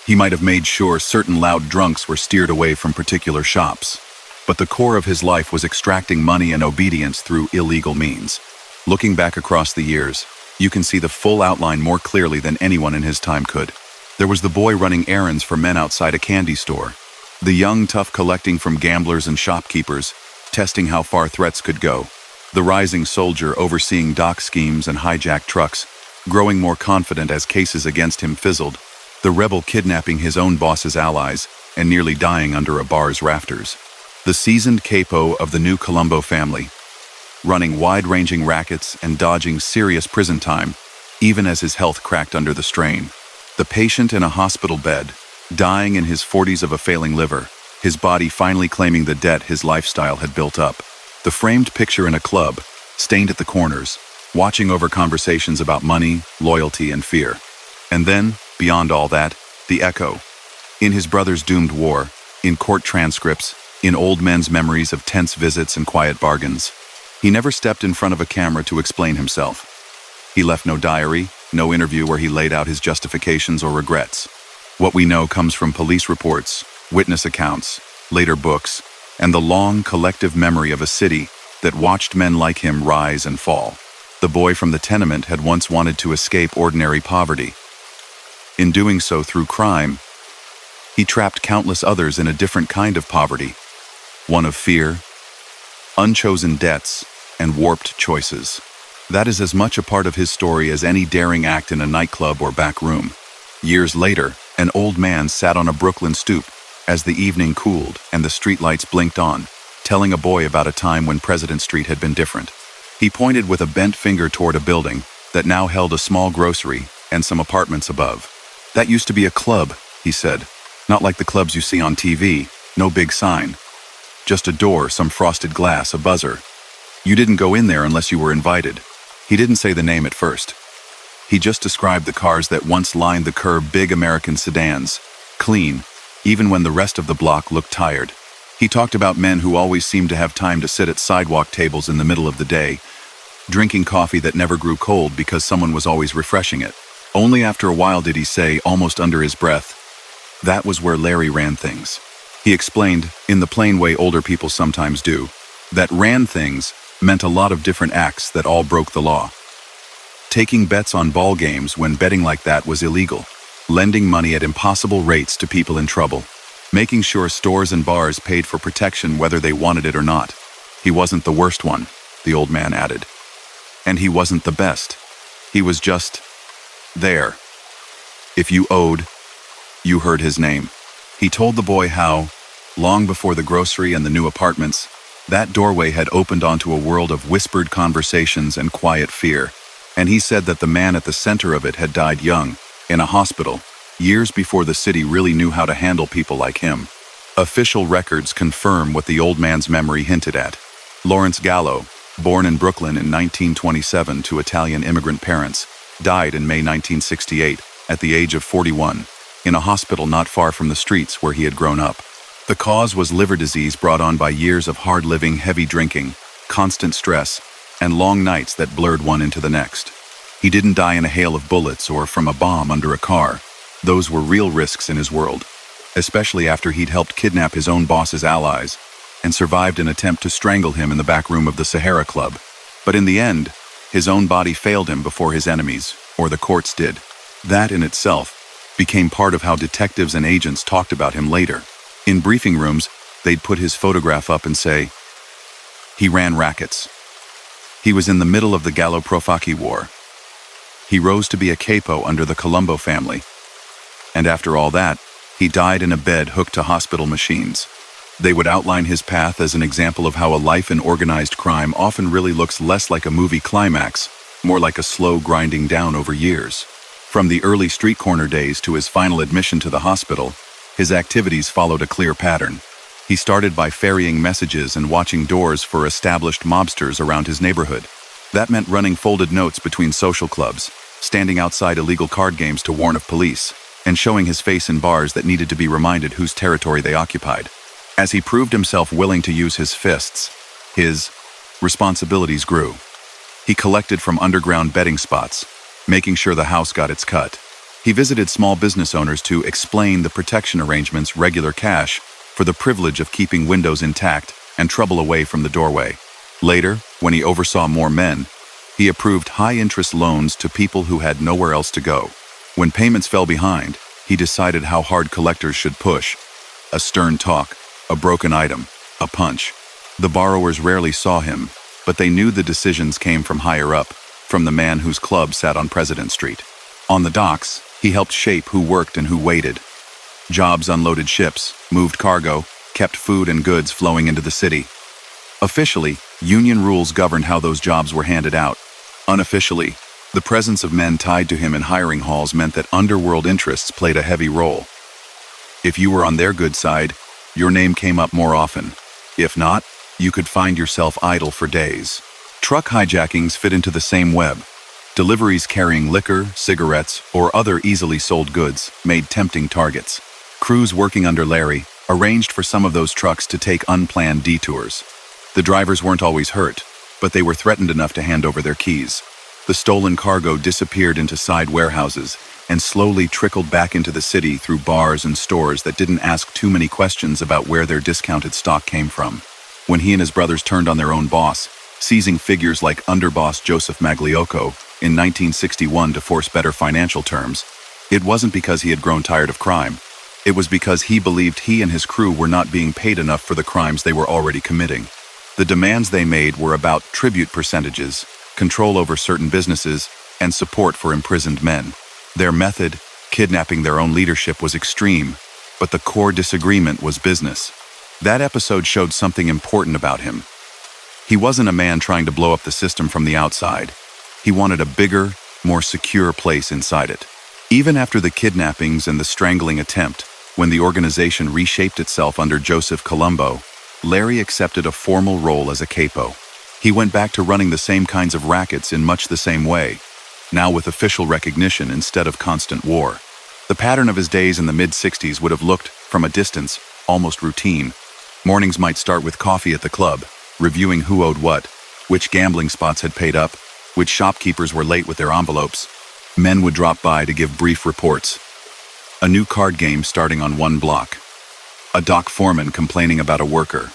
He might have made sure certain loud drunks were steered away from particular shops. But the core of his life was extracting money and obedience through illegal means. Looking back across the years, you can see the full outline more clearly than anyone in his time could. There was the boy running errands for men outside a candy store. The young tough collecting from gamblers and shopkeepers, testing how far threats could go. The rising soldier overseeing dock schemes and hijacked trucks, growing more confident as cases against him fizzled. The rebel kidnapping his own boss's allies and nearly dying under a bar's rafters. The seasoned capo of the new Colombo family, running wide-ranging rackets and dodging serious prison time, even as his health cracked under the strain. The patient in a hospital bed, dying in his 40s of a failing liver, his body finally claiming the debt his lifestyle had built up. The framed picture in a club, stained at the corners, watching over conversations about money, loyalty, and fear. And then, beyond all that, the echo. In his brother's doomed war, in court transcripts, in old men's memories of tense visits and quiet bargains. He never stepped in front of a camera to explain himself. He left no diary, no interview where he laid out his justifications or regrets. What we know comes from police reports, witness accounts, later books, and the long collective memory of a city that watched men like him rise and fall. The boy from the tenement had once wanted to escape ordinary poverty. In doing so through crime, he trapped countless others in a different kind of poverty, one of fear, unchosen debts, and warped choices. That is as much a part of his story as any daring act in a nightclub or back room. Years later, an old man sat on a Brooklyn stoop as the evening cooled and the streetlights blinked on, telling a boy about a time when President Street had been different. He pointed with a bent finger toward a building that now held a small grocery and some apartments above. "That used to be a club," he said. "Not like the clubs you see on TV, no big sign. Just a door, some frosted glass, a buzzer. You didn't go in there unless you were invited." He didn't say the name at first. He just described the cars that once lined the curb, big American sedans, clean, even when the rest of the block looked tired. He talked about men who always seemed to have time to sit at sidewalk tables in the middle of the day, drinking coffee that never grew cold because someone was always refreshing it. Only after a while did he say, almost under his breath, that was where Larry ran things. He explained, in the plain way older people sometimes do, that ran things meant a lot of different acts that all broke the law. Taking bets on ball games when betting like that was illegal, lending money at impossible rates to people in trouble, making sure stores and bars paid for protection whether they wanted it or not. He wasn't the worst one, the old man added. And he wasn't the best. He was just there. If you owed, you heard his name. He told the boy how, long before the grocery and the new apartments, that doorway had opened onto a world of whispered conversations and quiet fear. And he said that the man at the center of it had died young, in a hospital, years before the city really knew how to handle people like him. Official records confirm what the old man's memory hinted at. Larry Gallo, born in Brooklyn in 1927 to Italian immigrant parents, died in May 1968 at the age of 41, in a hospital not far from the streets where he had grown up. The cause was liver disease brought on by years of hard living, heavy drinking, constant stress, and long nights that blurred one into the next. He didn't die in a hail of bullets or from a bomb under a car. Those were real risks in his world, especially after he'd helped kidnap his own boss's allies and survived an attempt to strangle him in the back room of the Sahara Club. But in the end, his own body failed him before his enemies, or the courts did. That in itself became part of how detectives and agents talked about him later. In briefing rooms, they'd put his photograph up and say, "He ran rackets. He was in the middle of the Gallo Profaki War. He rose to be a capo under the Colombo family. And after all that, he died in a bed hooked to hospital machines." They would outline his path as an example of how a life in organized crime often really looks less like a movie climax, more like a slow grinding down over years. From the early street corner days to his final admission to the hospital, his activities followed a clear pattern. He started by ferrying messages and watching doors for established mobsters around his neighborhood. That meant running folded notes between social clubs, standing outside illegal card games to warn of police, and showing his face in bars that needed to be reminded whose territory they occupied. As he proved himself willing to use his fists, his responsibilities grew. He collected from underground betting spots, making sure the house got its cut. He visited small business owners to explain the protection arrangements, regular cash, for the privilege of keeping windows intact and trouble away from the doorway. Later, when he oversaw more men, he approved high-interest loans to people who had nowhere else to go. When payments fell behind, he decided how hard collectors should push. A stern talk, a broken item, a punch. The borrowers rarely saw him, but they knew the decisions came from higher up, from the man whose club sat on President Street. On the docks, he helped shape who worked and who waited. Jobs unloaded ships, moved cargo, kept food and goods flowing into the city. Officially, union rules governed how those jobs were handed out. Unofficially, the presence of men tied to him in hiring halls meant that underworld interests played a heavy role. If you were on their good side, your name came up more often. If not, you could find yourself idle for days. Truck hijackings fit into the same web. Deliveries carrying liquor, cigarettes, or other easily sold goods made tempting targets. Crews working under Larry arranged for some of those trucks to take unplanned detours. The drivers weren't always hurt, but they were threatened enough to hand over their keys. The stolen cargo disappeared into side warehouses and slowly trickled back into the city through bars and stores that didn't ask too many questions about where their discounted stock came from. When he and his brothers turned on their own boss, seizing figures like underboss Joseph Magliocco in 1961 to force better financial terms, It wasn't because he had grown tired of crime. It was because he believed he and his crew were not being paid enough for the crimes they were already committing. The demands they made were about tribute percentages, control over certain businesses, and support for imprisoned men. Their method, kidnapping their own leadership, was extreme, but the core disagreement was business. That episode showed something important about him. He wasn't a man trying to blow up the system from the outside. He wanted a bigger, more secure place inside it. Even after the kidnappings and the strangling attempt, when the organization reshaped itself under Joseph Colombo, Larry accepted a formal role as a capo. He went back to running the same kinds of rackets in much the same way, now with official recognition instead of constant war. The pattern of his days in the mid-60s would have looked, from a distance, almost routine. Mornings might start with coffee at the club, reviewing who owed what, which gambling spots had paid up, which shopkeepers were late with their envelopes. Men would drop by to give brief reports. A new card game starting on one block. A dock foreman complaining about a worker.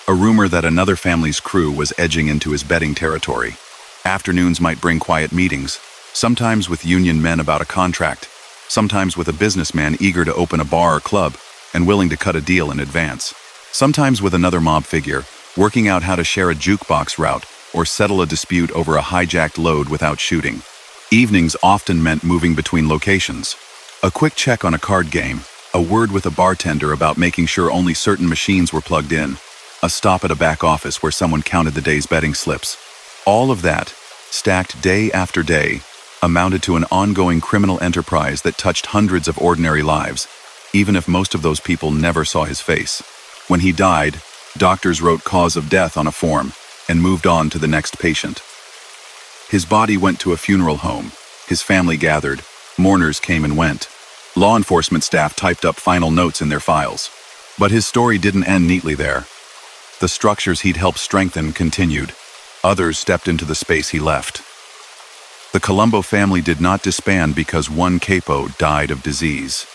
A rumor that another family's crew was edging into his betting territory. Afternoons might bring quiet meetings, sometimes with union men about a contract, sometimes with a businessman eager to open a bar or club and willing to cut a deal in advance. Sometimes with another mob figure, working out how to share a jukebox route or settle a dispute over a hijacked load without shooting. Evenings often meant moving between locations. A quick check on a card game, a word with a bartender about making sure only certain machines were plugged in, a stop at a back office where someone counted the day's betting slips. All of that, stacked day after day, amounted to an ongoing criminal enterprise that touched hundreds of ordinary lives, even if most of those people never saw his face. When he died, doctors wrote cause of death on a form and moved on to the next patient. His body went to a funeral home. His family gathered. Mourners came and went. Law enforcement staff typed up final notes in their files. But his story didn't end neatly there. The structures he'd helped strengthen continued. Others stepped into the space he left. The Colombo family did not disband because one capo died of disease.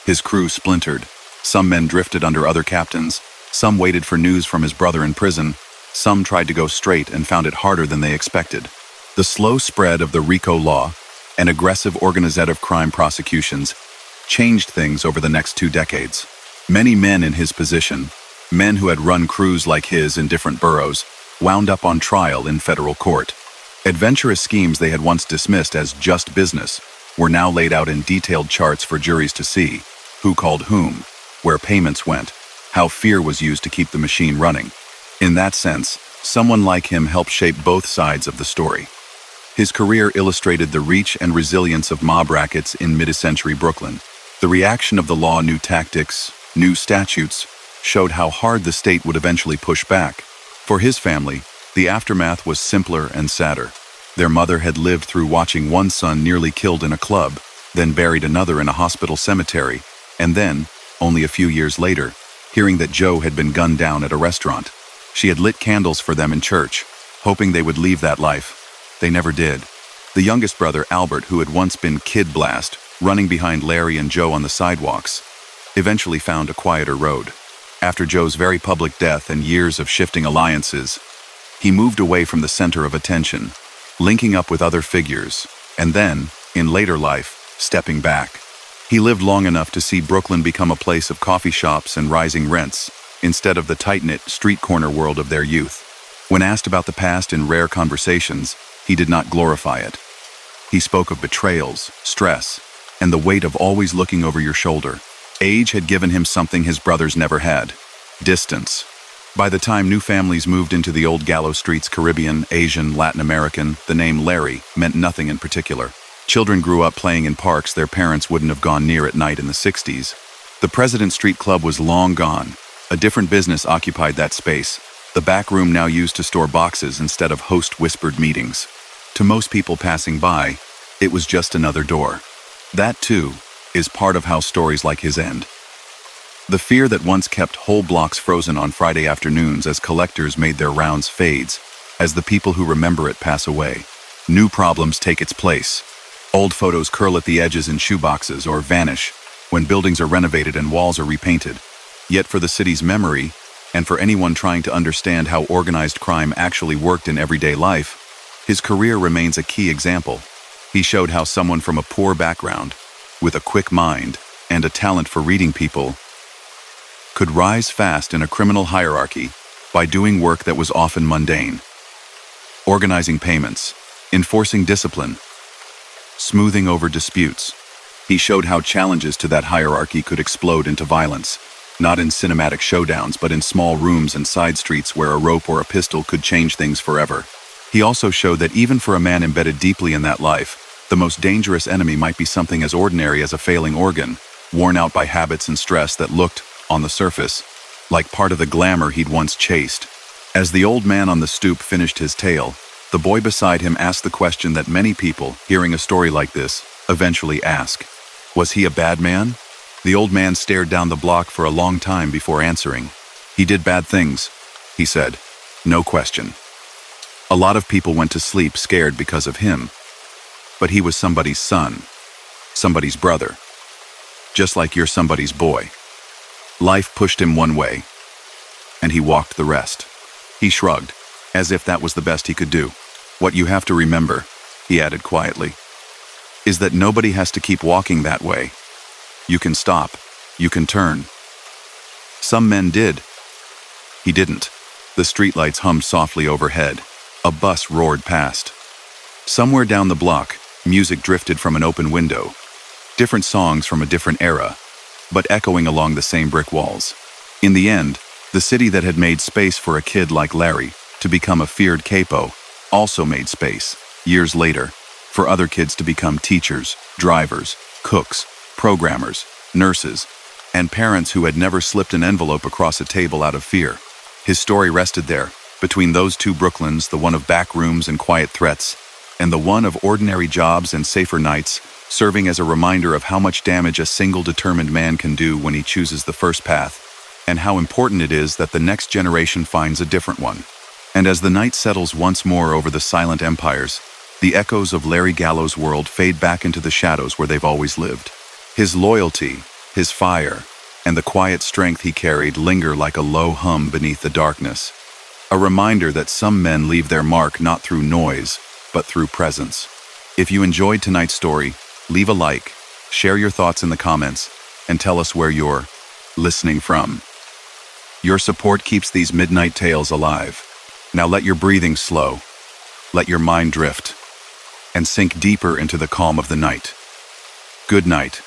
His crew splintered. Some men drifted under other captains. Some waited for news from his brother in prison. Some tried to go straight and found it harder than they expected. The slow spread of the RICO law and aggressive organizative crime prosecutions changed things over the next 2 decades. Many men in his position, men who had run crews like his in different boroughs, wound up on trial in federal court. Adventurous schemes they had once dismissed as just business were now laid out in detailed charts for juries to see: who called whom, where payments went, how fear was used to keep the machine running. In that sense, someone like him helped shape both sides of the story. His career illustrated the reach and resilience of mob rackets in mid-century Brooklyn. The reaction of the law, new tactics, new statutes, showed how hard the state would eventually push back. For his family, the aftermath was simpler and sadder. Their mother had lived through watching one son nearly killed in a club, then buried another in a hospital cemetery, and then, only a few years later, hearing that Joe had been gunned down at a restaurant. She had lit candles for them in church, hoping they would leave that life. They never did. The youngest brother, Albert, who had once been Kid Blast, running behind Larry and Joe on the sidewalks, eventually found a quieter road. After Joe's very public death and years of shifting alliances, he moved away from the center of attention, linking up with other figures, and then, in later life, stepping back. He lived long enough to see Brooklyn become a place of coffee shops and rising rents, instead of the tight-knit street corner world of their youth. When asked about the past in rare conversations, he did not glorify it. He spoke of betrayals, stress, and the weight of always looking over your shoulder. Age had given him something his brothers never had: distance. By the time new families moved into the old Gallo streets, Caribbean, Asian, Latin American, the name Larry meant nothing in particular. Children grew up playing in parks their parents wouldn't have gone near at night in the 60s. The President Street Club was long gone. A different business occupied that space, the back room now used to store boxes instead of host whispered meetings. To most people passing by, it was just another door. That, too, is part of how stories like his end. The fear that once kept whole blocks frozen on Friday afternoons as collectors made their rounds fades, as the people who remember it pass away. New problems take its place. Old photos curl at the edges in shoeboxes or vanish when buildings are renovated and walls are repainted. Yet for the city's memory, and for anyone trying to understand how organized crime actually worked in everyday life, his career remains a key example. He showed how someone from a poor background, with a quick mind and a talent for reading people, could rise fast in a criminal hierarchy by doing work that was often mundane. Organizing payments, enforcing discipline, smoothing over disputes. He showed how challenges to that hierarchy could explode into violence, not in cinematic showdowns but in small rooms and side streets where a rope or a pistol could change things forever. He also showed that even for a man embedded deeply in that life, the most dangerous enemy might be something as ordinary as a failing organ, worn out by habits and stress that looked, on the surface, like part of the glamour he'd once chased. As the old man on the stoop finished his tale, the boy beside him asked the question that many people, hearing a story like this, eventually ask. Was he a bad man? The old man stared down the block for a long time before answering. He did bad things, he said. No question. A lot of people went to sleep scared because of him. But he was somebody's son, somebody's brother. Just like you're somebody's boy. Life pushed him one way, and he walked the rest. He shrugged, as if that was the best he could do. What you have to remember, he added quietly, is that nobody has to keep walking that way. You can stop, you can turn. Some men did. He didn't. The streetlights hummed softly overhead. A bus roared past. Somewhere down the block, music drifted from an open window. Different songs from a different era, but echoing along the same brick walls. In the end, the city that had made space for a kid like Larry to become a feared capo also made space, years later, for other kids to become teachers, drivers, cooks, programmers, nurses, and parents who had never slipped an envelope across a table out of fear. His story rested there, between those two Brooklyns, the one of back rooms and quiet threats, and the one of ordinary jobs and safer nights, serving as a reminder of how much damage a single determined man can do when he chooses the first path, and how important it is that the next generation finds a different one. And as the night settles once more over the silent empires, the echoes of Larry Gallo's world fade back into the shadows where they've always lived. His loyalty, his fire, and the quiet strength he carried linger like a low hum beneath the darkness. A reminder that some men leave their mark not through noise, but through presence. If you enjoyed tonight's story, leave a like, share your thoughts in the comments, and tell us where you're listening from. Your support keeps these midnight tales alive. Now let your breathing slow, let your mind drift, and sink deeper into the calm of the night. Good night.